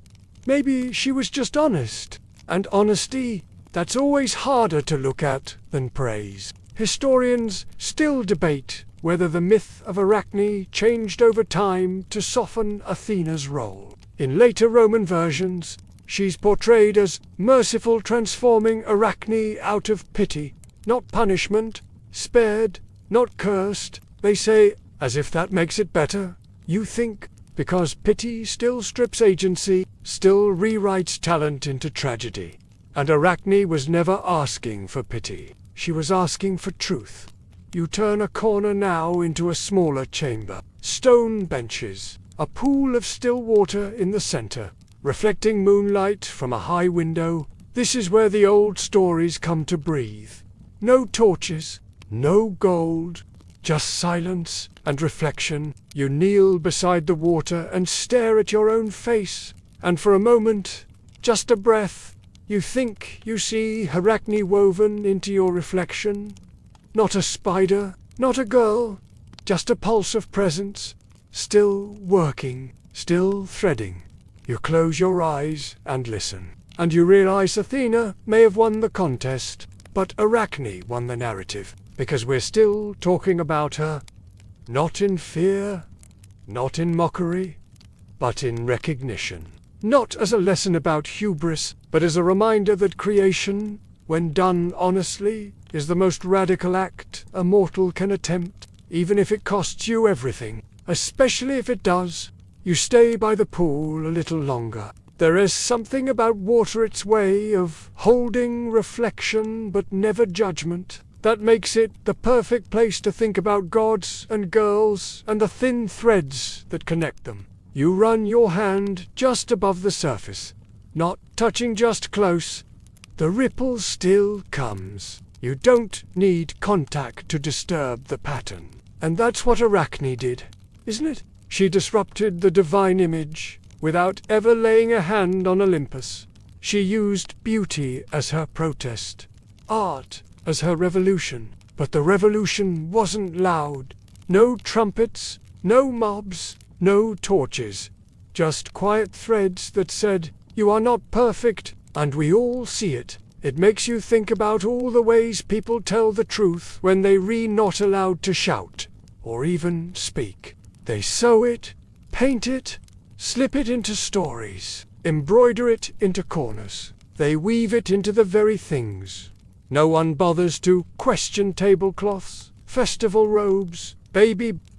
Maybe she was just honest. And honesty, that's always harder to look at than praise. Historians still debate whether the myth of Arachne changed over time to soften Athena's role. In later Roman versions, she's portrayed as merciful, transforming Arachne out of pity, not punishment, spared, not cursed. They say, as if that makes it better. You think, because pity still strips agency, still rewrites talent into tragedy. And Arachne was never asking for pity. She was asking for truth. You turn a corner now into a smaller chamber. Stone benches, a pool of still water in the center, reflecting moonlight from a high window. This is where the old stories come to breathe. No torches, no gold, just silence and reflection. You kneel beside the water and stare at your own face. And for a moment, just a breath, you think you see Arachne woven into your reflection. Not a spider, not a girl, just a pulse of presence, still working, still threading. You close your eyes and listen, and you realize Athena may have won the contest, but Arachne won the narrative, because we're still talking about her, not in fear, not in mockery, but in recognition. Not as a lesson about hubris, but as a reminder that creation, when done honestly, is the most radical act a mortal can attempt, even if it costs you everything. Especially if it does. You stay by the pool a little longer. There is something about water, its way of holding reflection but never judgment, that makes it the perfect place to think about gods and girls and the thin threads that connect them. You run your hand just above the surface, not touching, just close. The ripple still comes. You don't need contact to disturb the pattern. And that's what Arachne did, isn't it? She disrupted the divine image without ever laying a hand on Olympus. She used beauty as her protest, art as her revolution. But the revolution wasn't loud. No trumpets, no mobs, no torches. Just quiet threads that said, "You are not perfect, and we all see it." It makes you think about all the ways people tell the truth when they not allowed to shout, or even speak. They sew it, paint it, slip it into stories, embroider it into corners. They weave it into the very things. No one bothers to question tablecloths, festival robes,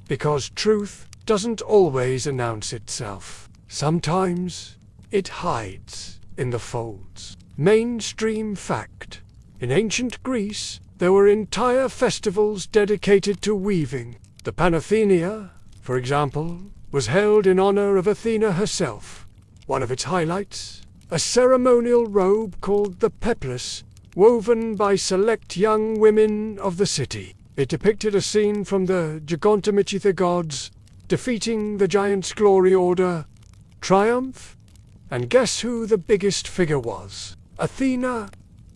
because truth doesn't always announce itself. Sometimes it hides in the folds. Mainstream fact. In ancient Greece, there were entire festivals dedicated to weaving. The Panathenea, for example, was held in honor of Athena herself. One of its highlights, a ceremonial robe called the peplus, woven by select young women of the city. It depicted a scene from the Gigantomachie gods, defeating the Giants' Glory Order, triumph, and guess who the biggest figure was? Athena,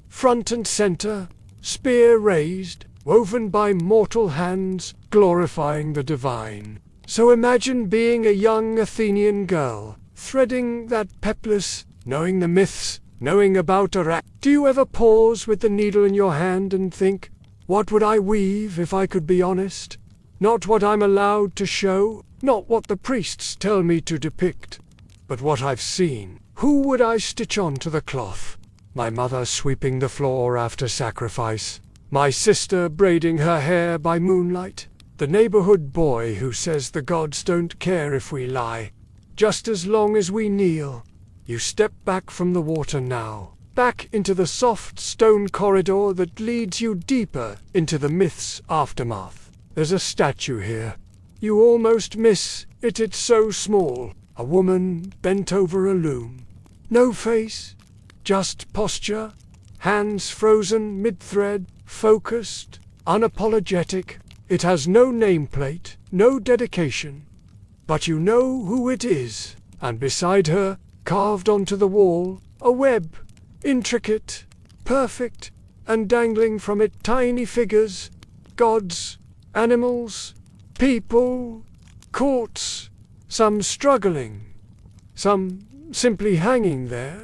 front and center, spear raised, woven by mortal hands, glorifying the divine. So imagine being a young Athenian girl, threading that peplus, knowing the myths, knowing about Arachne. Do you ever pause with the needle in your hand and think, what would I weave if I could be honest? Not what I'm allowed to show, not what the priests tell me to depict, but what I've seen. Who would I stitch onto the cloth? My mother sweeping the floor after sacrifice. My sister braiding her hair by moonlight. The neighborhood boy who says the gods don't care if we lie, just as long as we kneel. You step back from the water now, back into the soft stone corridor that leads you deeper into the myth's aftermath. There's a statue here. You almost miss it, it's so small. A woman bent over a loom. No face, just posture, hands frozen mid-thread, focused, unapologetic. It has no nameplate, no dedication. But you know who it is, and beside her, carved onto the wall, a web, intricate, perfect, and dangling from it tiny figures, gods, animals, people, courts, some struggling, some simply hanging there.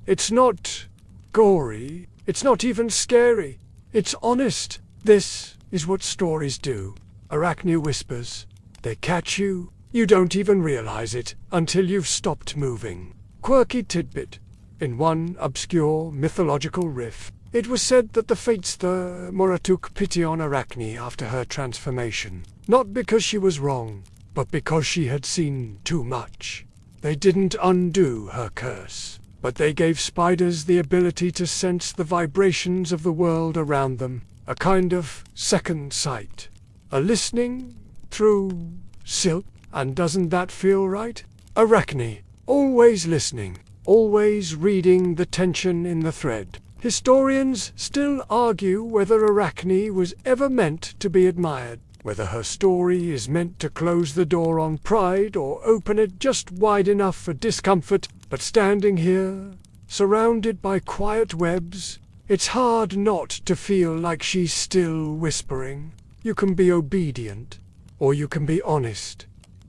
It's not gory, it's not even scary, it's honest. This is what stories do. Arachne whispers. They catch you. You don't even realize it until you've stopped moving. Quirky tidbit. In one obscure mythological riff, it was said that the fates took pity on Arachne after her transformation. Not because she was wrong, but because she had seen too much. They didn't undo her curse, but they gave spiders the ability to sense the vibrations of the world around them, a kind of second sight. A listening through silk. And doesn't that feel right? Arachne, always listening, always reading the tension in the thread. Historians still argue whether Arachne was ever meant to be admired, whether her story is meant to close the door on pride or open it just wide enough for discomfort. But standing here, surrounded by quiet webs, it's hard not to feel like she's still whispering. You can be obedient, or you can be honest.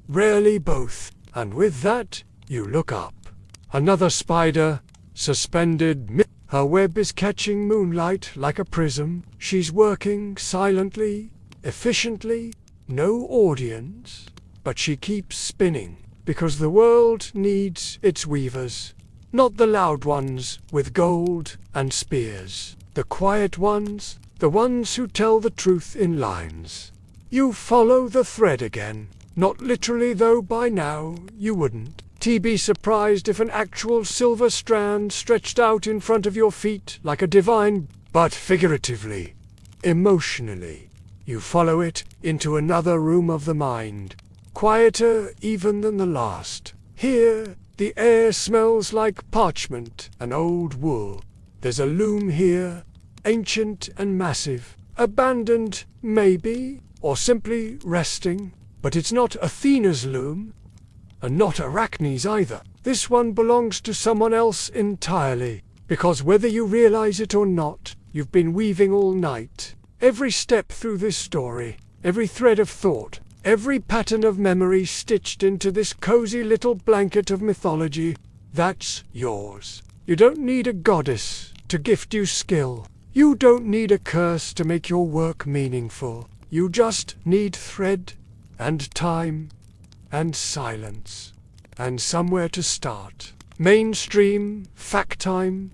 Rarely both, and with that, you look up. Another spider, suspended her web is catching moonlight like a prism. She's working silently, efficiently, no audience, but she keeps spinning, because the world needs its weavers. Not the loud ones with gold and spears. The quiet ones, the ones who tell the truth in lines. You follow the thread again. Not literally, though by now you wouldn't. Be surprised if an actual silver strand stretched out in front of your feet like a divine, but figuratively, emotionally. You follow it into another room of the mind, quieter even than the last. Here, the air smells like parchment and old wool. There's a loom here, ancient and massive, abandoned, maybe, or simply resting. But it's not Athena's loom, and not Arachne's either. This one belongs to someone else entirely, because whether you realize it or not, you've been weaving all night. Every step through this story, every thread of thought, every pattern of memory stitched into this cozy little blanket of mythology, that's yours. You don't need a goddess to gift you skill. You don't need a curse to make your work meaningful. You just need thread, and time, and silence, and somewhere to start. Mainstream, fact time.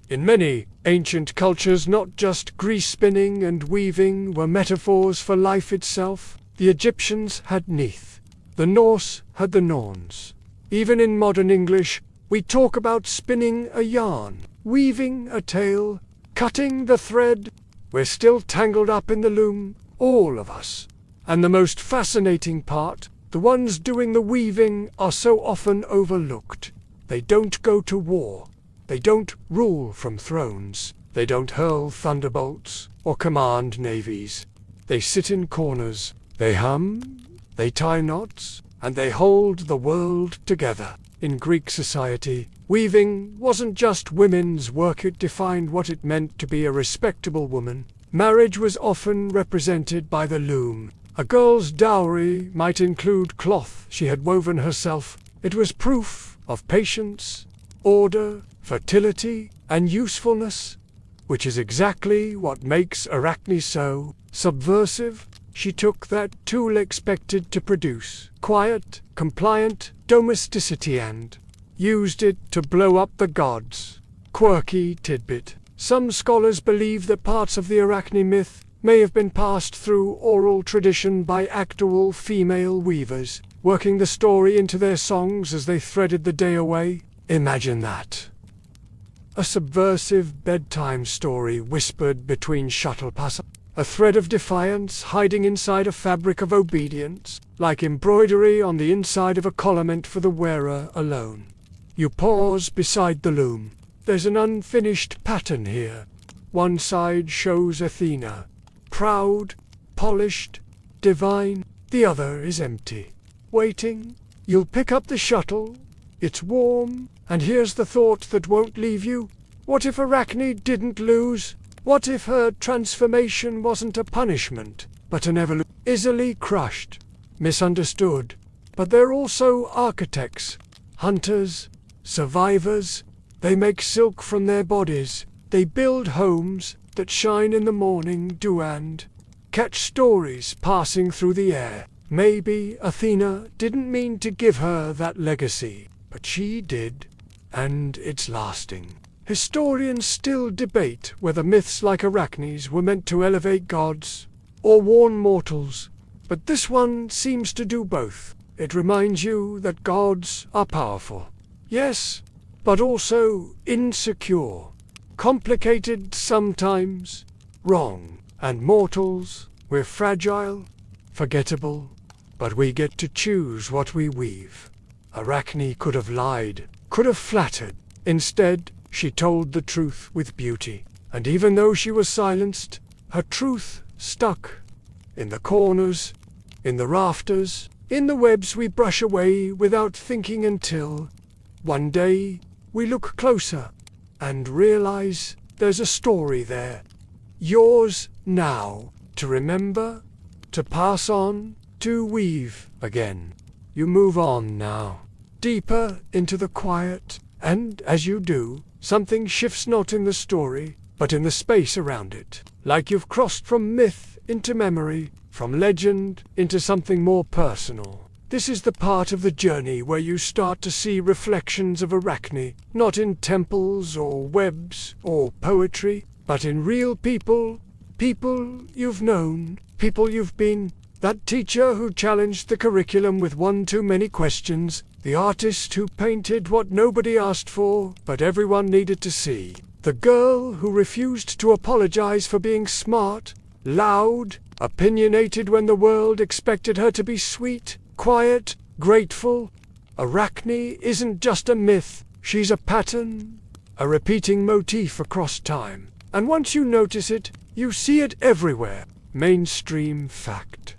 In many ancient cultures, not just grease spinning and weaving were metaphors for life itself. The Egyptians had Neith. The Norse had the Norns. Even in modern English, we talk about spinning a yarn, weaving a tale, cutting the thread. We're still tangled up in the loom, all of us. And the most fascinating part, the ones doing the weaving are so often overlooked. They don't go to war. They don't rule from thrones. They don't hurl thunderbolts or command navies. They sit in corners. They hum, they tie knots, and they hold the world together. In Greek society, weaving wasn't just women's work. It defined what it meant to be a respectable woman. Marriage was often represented by the loom. A girl's dowry might include cloth she had woven herself. It was proof of patience, order, fertility, and usefulness, which is exactly what makes Arachne so subversive. She took that tool expected to produce quiet, compliant domesticity and used it to blow up the gods. Quirky tidbit. Some scholars believe that parts of the Arachne myth may have been passed through oral tradition by actual female weavers, working the story into their songs as they threaded the day away. Imagine that. A subversive bedtime story whispered between shuttle passes. A thread of defiance hiding inside a fabric of obedience, like embroidery on the inside of a collarment for the wearer alone. You pause beside the loom. There's an unfinished pattern here. One side shows Athena, proud, polished, divine. The other is empty, waiting. You'll pick up the shuttle. It's warm, and here's the thought that won't leave you. What if Arachne didn't lose? What if her transformation wasn't a punishment, but an evolution? Easily crushed, misunderstood. But they're also architects, hunters, survivors. They make silk from their bodies. They build homes that shine in the morning dew and catch stories passing through the air. Maybe Athena didn't mean to give her that legacy, but she did, and it's lasting. Historians still debate whether myths like Arachne's were meant to elevate gods or warn mortals, but this one seems to do both. It reminds you that gods are powerful, yes, but also insecure, complicated sometimes, wrong, and mortals, we're fragile, forgettable, but we get to choose what we weave. Arachne could have lied, could have flattered. Instead, she told the truth with beauty, and even though she was silenced, her truth stuck. In the corners, in the rafters, in the webs we brush away without thinking until, one day, we look closer and realize there's a story there. Yours now, to remember, to pass on, to weave again. You move on now, deeper into the quiet, and as you do, something shifts not in the story, but in the space around it. Like you've crossed from myth into memory, from legend into something more personal. This is the part of the journey where you start to see reflections of Arachne, not in temples or webs or poetry, but in real people, people you've known, people you've been. That teacher who challenged the curriculum with one too many questions, the artist who painted what nobody asked for, but everyone needed to see. The girl who refused to apologize for being smart, loud, opinionated when the world expected her to be sweet, quiet, grateful. Arachne isn't just a myth, she's a pattern, a repeating motif across time. And once you notice it, you see it everywhere. Mainstream fact.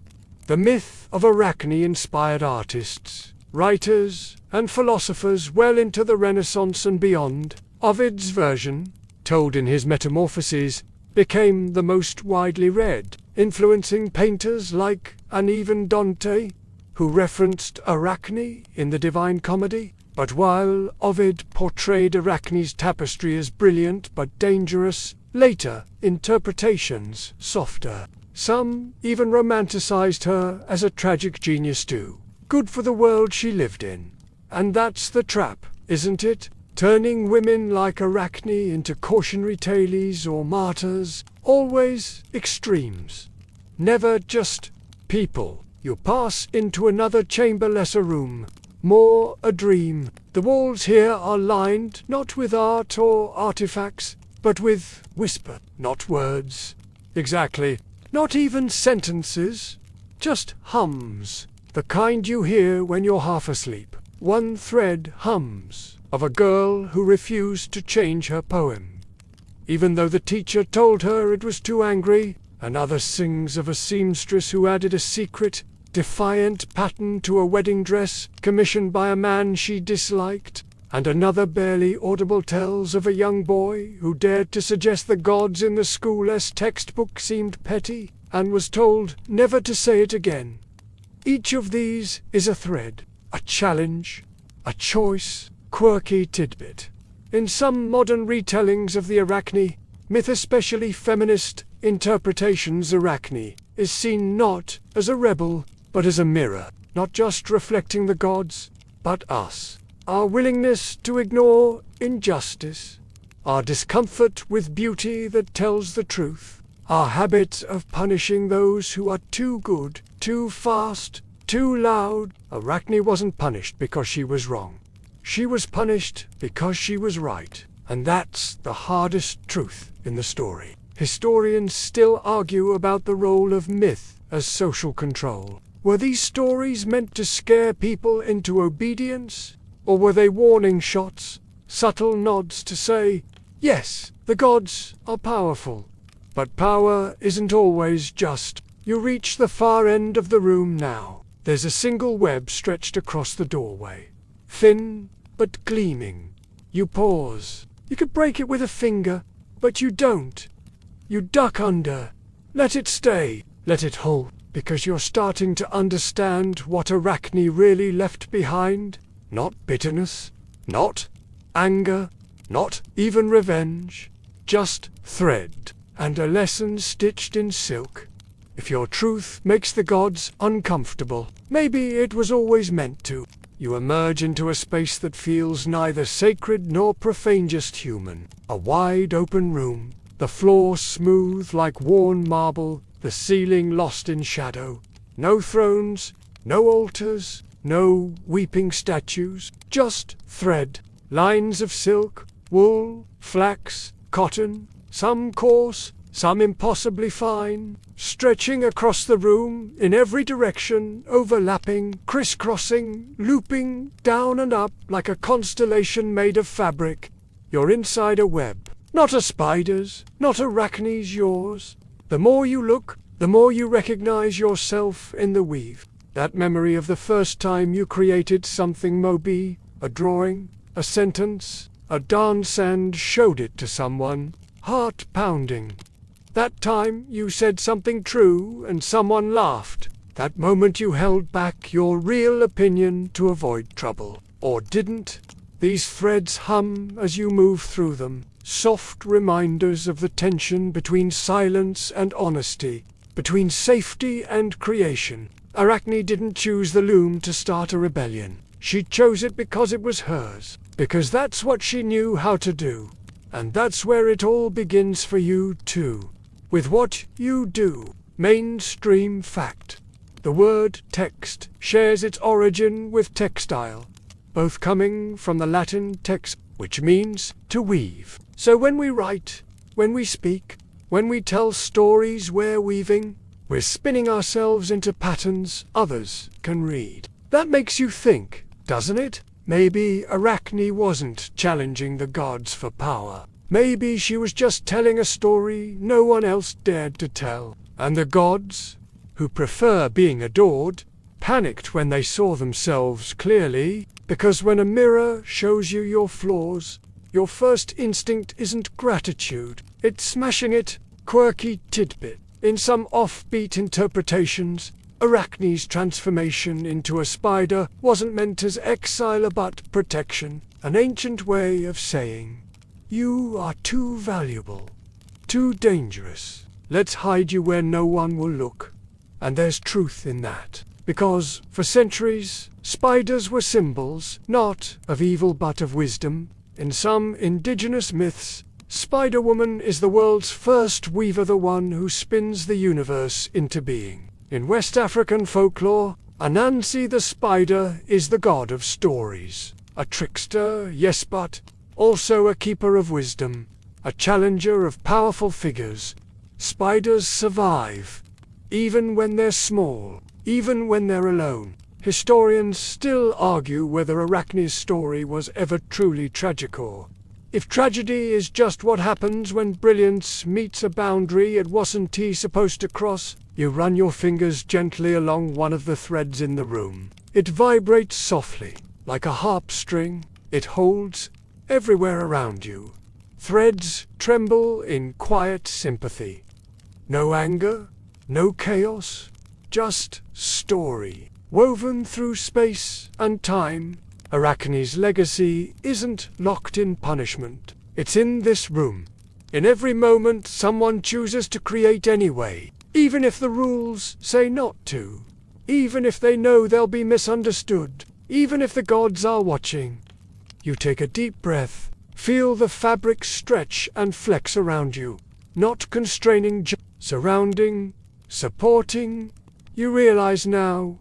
The myth of Arachne inspired artists, writers, and philosophers well into the Renaissance and beyond. Ovid's version, told in his Metamorphoses, became the most widely read, influencing painters like and even Dante, who referenced Arachne in the Divine Comedy. But while Ovid portrayed Arachne's tapestry as brilliant but dangerous, later interpretations, softer. Some even romanticized her as a tragic genius too, good for the world she lived in. And that's the trap, isn't it? Turning women like Arachne into cautionary tales or martyrs, always extremes. Never just people. You pass into another chamber, less a room, more a dream. The walls here are lined not with art or artifacts, but with whisper, not words. Exactly. Not even sentences, just hums. The kind you hear when you're half asleep. One thread hums of a girl who refused to change her poem, even though the teacher told her it was too angry. Another sings of a seamstress who added a secret, defiant pattern to a wedding dress commissioned by a man she disliked. And another barely audible tells of a young boy who dared to suggest the gods in the school textbook seemed petty, and was told never to say it again. Each of these is a thread, a challenge, a choice, quirky tidbit. In some modern retellings of the Arachne myth, especially feminist interpretations, Arachne is seen not as a rebel, but as a mirror, not just reflecting the gods, but us. Our willingness to ignore injustice, our discomfort with beauty that tells the truth, our habit of punishing those who are too good, too fast, too loud. Arachne wasn't punished because she was wrong. She was punished because she was right. And that's the hardest truth in the story. Historians still argue about the role of myth as social control. Were these stories meant to scare people into obedience? Or were they warning shots, subtle nods to say, yes, the gods are powerful. But power isn't always just. You reach the far end of the room now. There's a single web stretched across the doorway. Thin, but gleaming. You pause. You could break it with a finger, but you don't. You duck under. Let it stay. Let it hold. Because you're starting to understand what Arachne really left behind. Not bitterness, not anger, not even revenge. Just thread, and a lesson stitched in silk. If your truth makes the gods uncomfortable, maybe it was always meant to. You emerge into a space that feels neither sacred nor profane, just human. A wide open room, the floor smooth like worn marble, the ceiling lost in shadow. No thrones, no altars, no weeping statues, just thread. Lines of silk, wool, flax, cotton, some coarse, some impossibly fine, stretching across the room in every direction, overlapping, crisscrossing, looping, down and up like a constellation made of fabric. You're inside a web, not a spider's, not Arachne's, yours. The more you look, the more you recognize yourself in the weave. That memory of the first time you created something, Moby, a drawing, a sentence, a dance, and showed it to someone, heart pounding. That time you said something true and someone laughed. That moment you held back your real opinion to avoid trouble. Or didn't. These threads hum as you move through them, soft reminders of the tension between silence and honesty, between safety and creation. Arachne didn't choose the loom to start a rebellion. She chose it because it was hers, because that's what she knew how to do. And that's where it all begins for you too. With what you do. Mainstream fact. The word text shares its origin with textile, both coming from the Latin text, which means to weave. So when we write, when we speak, when we tell stories, we're weaving. We're spinning ourselves into patterns others can read. That makes you think, doesn't it? Maybe Arachne wasn't challenging the gods for power. Maybe she was just telling a story no one else dared to tell. And the gods, who prefer being adored, panicked when they saw themselves clearly, because when a mirror shows you your flaws, your first instinct isn't gratitude, it's smashing it. Quirky tidbit. In some offbeat interpretations, Arachne's transformation into a spider wasn't meant as exile but protection, an ancient way of saying, "You are too valuable, too dangerous. Let's hide you where no one will look." And there's truth in that, because for centuries, spiders were symbols, not of evil but of wisdom. In some indigenous myths, Spider-Woman is the world's first weaver, the one who spins the universe into being. In West African folklore, Anansi the spider is the god of stories. A trickster, yes, but also a keeper of wisdom, a challenger of powerful figures. Spiders survive, even when they're small, even when they're alone. Historians still argue whether Arachne's story was ever truly tragic, or if tragedy is just what happens when brilliance meets a boundary it wasn't supposed to cross. You run your fingers gently along one of the threads in the room. It vibrates softly, like a harp string. It holds everywhere around you. Threads tremble in quiet sympathy. No anger, no chaos, just story, woven through space and time. Arachne's legacy isn't locked in punishment. It's in this room. In every moment someone chooses to create anyway, even if the rules say not to, even if they know they'll be misunderstood, even if the gods are watching. You take a deep breath, feel the fabric stretch and flex around you, not constraining, surrounding, supporting. You realize now,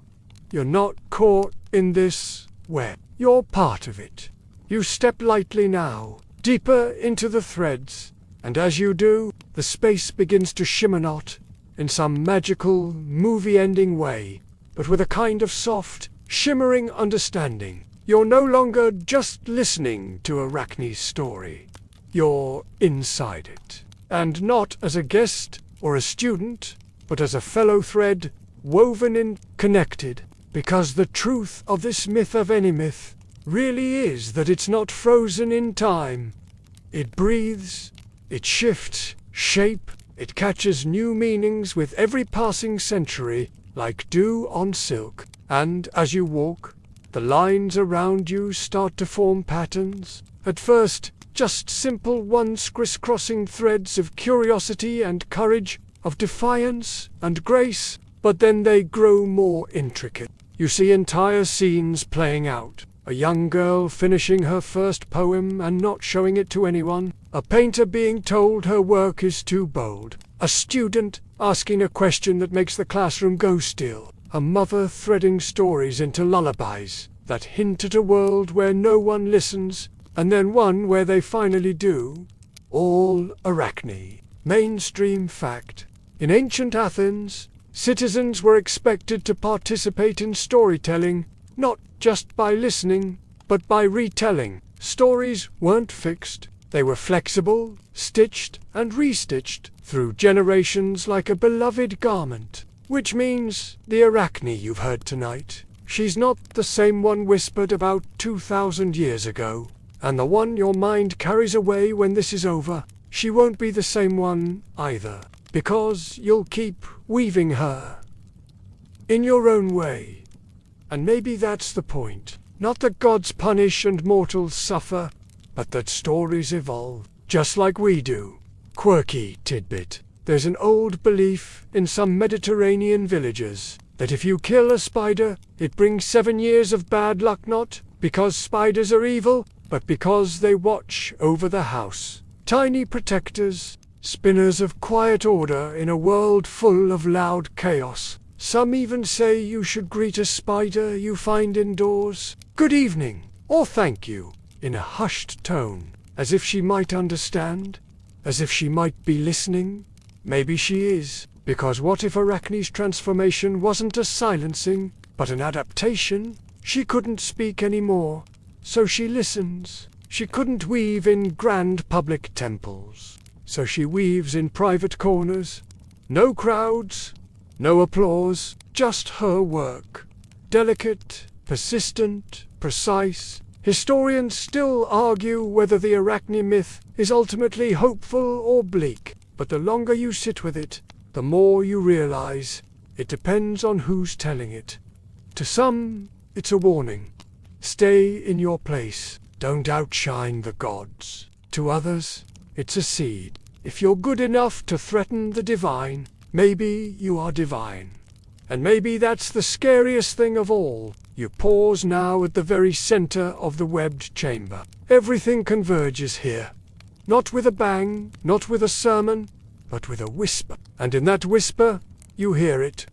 you're not caught in this web. You're part of it. You step lightly now, deeper into the threads, and as you do, the space begins to shimmer, not in some magical, movie-ending way, but with a kind of soft, shimmering understanding. You're no longer just listening to Arachne's story. You're inside it. And not as a guest or a student, but as a fellow thread, woven in, connected. Because the truth of this myth, of any myth, really is that it's not frozen in time. It breathes, it shifts shape, it catches new meanings with every passing century, like dew on silk. And as you walk, the lines around you start to form patterns. At first, just simple ones, crisscrossing threads of curiosity and courage, of defiance and grace, but then they grow more intricate. You see entire scenes playing out. A young girl finishing her first poem and not showing it to anyone. A painter being told her work is too bold. A student asking a question that makes the classroom go still. A mother threading stories into lullabies that hint at a world where no one listens, and then one where they finally do. All Arachne. Mainstream fact. In ancient Athens, citizens were expected to participate in storytelling, not just by listening, but by retelling. Stories weren't fixed. They were flexible, stitched and restitched through generations like a beloved garment. Which means the Arachne you've heard tonight, she's not the same one whispered about 2,000 years ago. And the one your mind carries away when this is over, she won't be the same one either. Because you'll keep weaving her in your own way. And maybe that's the point. Not that gods punish and mortals suffer, but that stories evolve, just like we do. Quirky tidbit. There's an old belief in some Mediterranean villages that if you kill a spider, it brings 7 years of bad luck, not because spiders are evil, but because they watch over the house. Tiny protectors, spinners of quiet order in a world full of loud chaos. Some even say you should greet a spider you find indoors, "Good evening," or "Thank you," in a hushed tone, as if she might understand, as if she might be listening. Maybe she is, because what if Arachne's transformation wasn't a silencing, but an adaptation? She couldn't speak anymore, so she listens. She couldn't weave in grand public temples, so she weaves in private corners. No crowds, no applause, just her work. Delicate, persistent, precise. Historians still argue whether the Arachne myth is ultimately hopeful or bleak, but the longer you sit with it, the more you realize it depends on who's telling it. To some, it's a warning. Stay in your place. Don't outshine the gods. To others, it's a seed. If you're good enough to threaten the divine, maybe you are divine. And maybe that's the scariest thing of all. You pause now at the very center of the webbed chamber. Everything converges here. Not with a bang, not with a sermon, but with a whisper. And in that whisper, you hear it.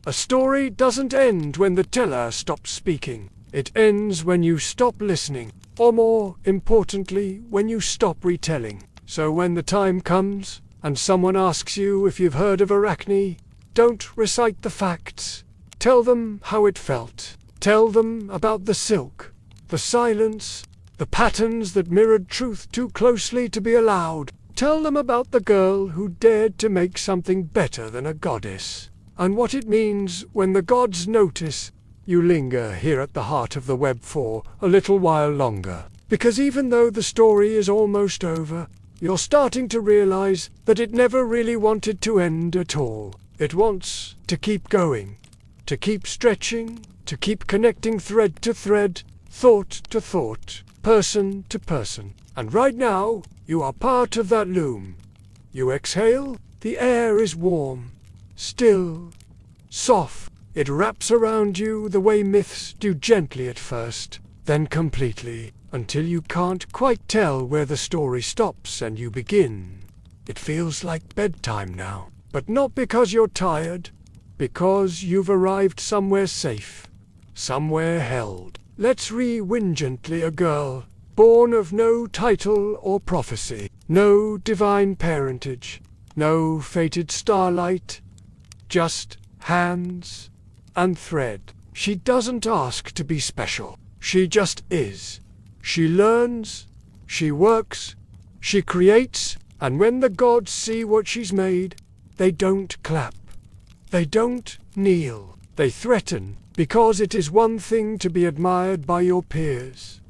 A story doesn't end when the teller stops speaking. It ends when you stop listening. Or more importantly, when you stop retelling. So when the time comes, and someone asks you if you've heard of Arachne, don't recite the facts. Tell them how it felt. Tell them about the silk, the silence, the patterns that mirrored truth too closely to be allowed. Tell them about the girl who dared to make something better than a goddess, and what it means when the gods notice you linger here at the heart of the web for a little while longer. Because even though the story is almost over, you're starting to realize that it never really wanted to end at all. It wants to keep going, to keep stretching, to keep connecting thread to thread, thought to thought, person to person. And right now, you are part of that loom. You exhale, the air is warm, still, soft. It wraps around you the way myths do, gently at first, then completely, until you can't quite tell where the story stops and you begin. It feels like bedtime now, but not because you're tired, because you've arrived somewhere safe, somewhere held. Let's rewind gently. A girl, born of no title or prophecy, no divine parentage, no fated starlight, just hands and thread. She doesn't ask to be special. She just is. She learns, she works, she creates, and when the gods see what she's made, they don't clap. They don't kneel. They threaten, because it is one thing to be admired by your peers.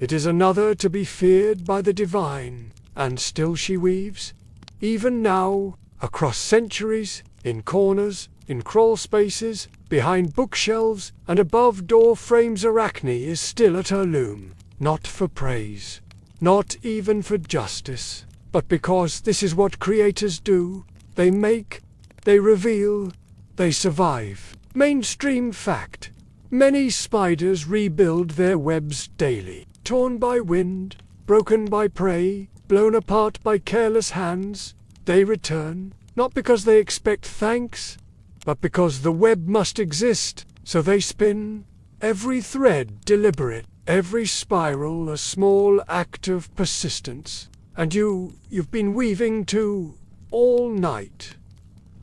It is another to be feared by the divine. And still she weaves, even now, across centuries, in corners, in crawl spaces, behind bookshelves, and above door frames. Arachne is still at her loom, not for praise, not even for justice, but because this is what creators do. They make, they reveal, they survive. Mainstream fact. Many spiders rebuild their webs daily, torn by wind, broken by prey, blown apart by careless hands. They return, not because they expect thanks, but because the web must exist, so they spin, every thread deliberate, every spiral a small act of persistence. And you've been weaving too, all night,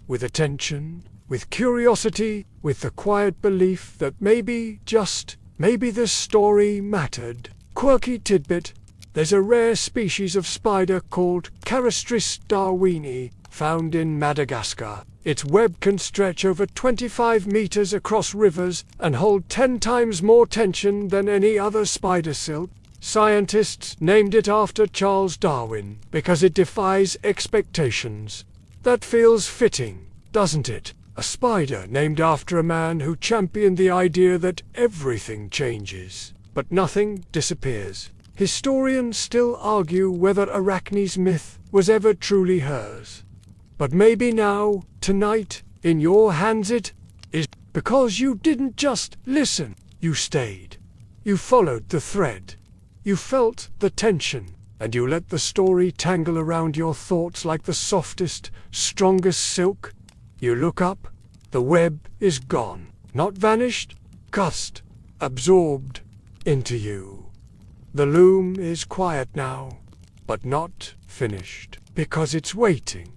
with attention, with curiosity, with the quiet belief that maybe, just maybe, this story mattered. Quirky tidbit: there's a rare species of spider called Calmhistory darwini, found in Madagascar. Its web can stretch over 25 meters across rivers and hold 10 times more tension than any other spider silk. Scientists named it after Charles Darwin because it defies expectations. That feels fitting, doesn't it? A spider named after a man who championed the idea that everything changes, but nothing disappears. Historians still argue whether Arachne's myth was ever truly hers. But maybe now, tonight, in your hands it is, because you didn't just listen. You stayed. You followed the thread. You felt the tension, and you let the story tangle around your thoughts like the softest, strongest silk. You look up, the web is gone, not vanished, cast, absorbed into you. The loom is quiet now, but not finished, because it's waiting.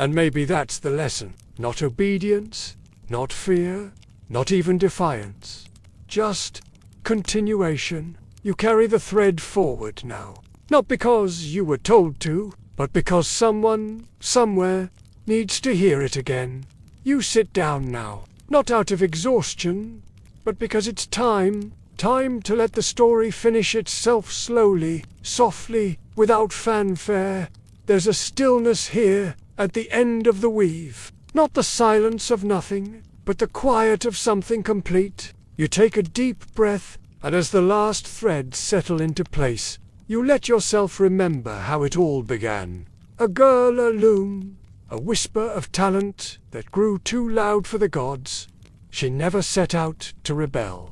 And maybe that's the lesson. Not obedience, not fear, not even defiance. Just continuation. You carry the thread forward now. Not because you were told to, but because someone, somewhere, needs to hear it again. You sit down now, not out of exhaustion, but because it's time to let the story finish itself slowly, softly, without fanfare. There's a stillness here at the end of the weave. Not the silence of nothing, but the quiet of something complete. You take a deep breath, and as the last threads settle into place, you let yourself remember how it all began. A girl, a loom, a whisper of talent that grew too loud for the gods. She never set out to rebel.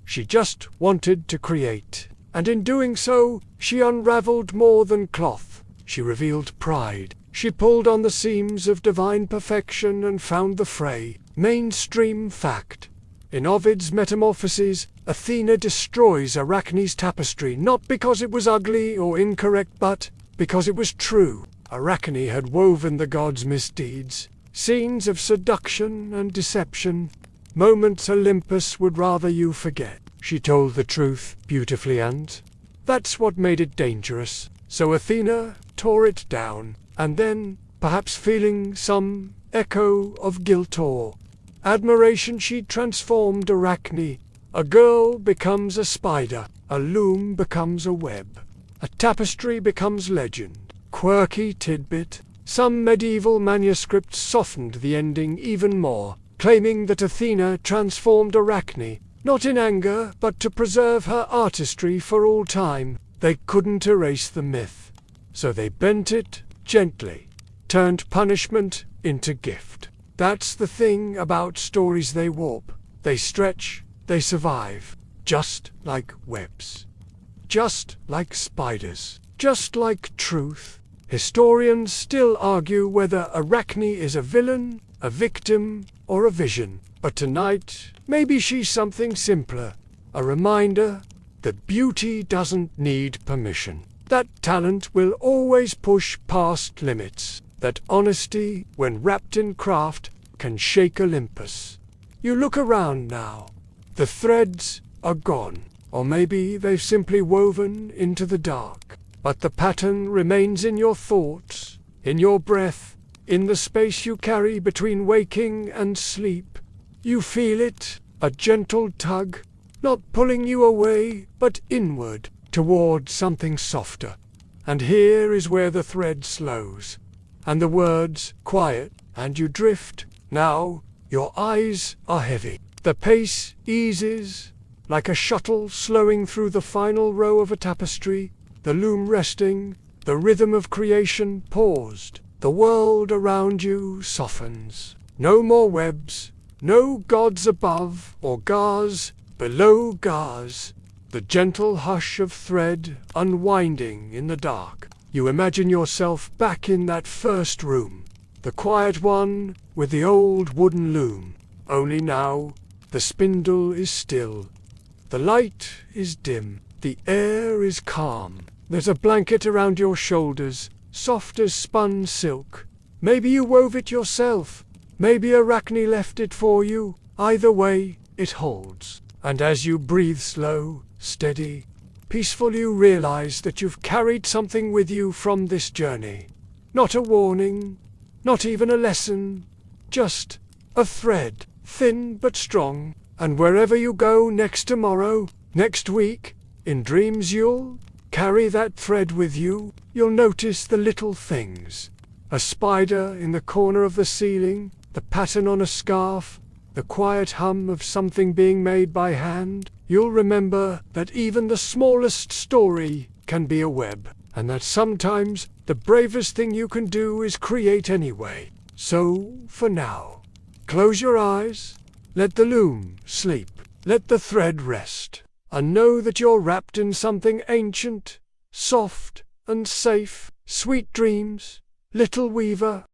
She just wanted to create, and in doing so, she unraveled more than cloth. She revealed pride. She pulled on the seams of divine perfection and found the fray. Mainstream fact. In Ovid's Metamorphoses, Athena destroys Arachne's tapestry not because it was ugly or incorrect, but because it was true. Arachne had woven the gods' misdeeds, scenes of seduction and deception, moments Olympus would rather you forget. She told the truth beautifully, and that's what made it dangerous. So Athena tore it down, and then, perhaps feeling some echo of guilt or admiration, she transformed Arachne. A girl becomes a spider, a loom becomes a web, a tapestry becomes legend. Quirky tidbit. Some medieval manuscripts softened the ending even more, claiming that Athena transformed Arachne, not in anger, but to preserve her artistry for all time. They couldn't erase the myth, so they bent it gently, turned punishment into gift. That's the thing about stories, they warp, they stretch, they survive, just like webs, just like spiders, just like truth. Historians still argue whether Arachne is a villain, a victim, or a vision. But tonight, maybe she's something simpler, a reminder that beauty doesn't need permission, that talent will always push past limits, that honesty, when wrapped in craft, can shake Olympus. You look around now. The threads are gone, or maybe they've simply woven into the dark. But the pattern remains in your thoughts, in your breath, in the space you carry between waking and sleep. You feel it, a gentle tug, not pulling you away, but inward, toward something softer. And here is where the thread slows, and the words quiet, and you drift. Now, your eyes are heavy. The pace eases, like a shuttle slowing through the final row of a tapestry. The loom resting, the rhythm of creation paused. The world around you softens. No more webs, no gods above or gars below gars. The gentle hush of thread unwinding in the dark. You imagine yourself back in that first room, the quiet one with the old wooden loom. Only now, the spindle is still. The light is dim. The air is calm. There's a blanket around your shoulders, soft as spun silk. Maybe you wove it yourself. Maybe Arachne left it for you. Either way, it holds. And as you breathe slow, steady, peaceful, you realize that you've carried something with you from this journey. Not a warning, not even a lesson, just a thread, thin but strong. And wherever you go next tomorrow, next week, in dreams you'll carry that thread with you. You'll notice the little things. A spider in the corner of the ceiling, the pattern on a scarf, the quiet hum of something being made by hand. You'll remember that even the smallest story can be a web, and that sometimes the bravest thing you can do is create anyway. So, for now, close your eyes, let the loom sleep, let the thread rest, and know that you're wrapped in something ancient, soft, and safe. Sweet dreams, little weaver.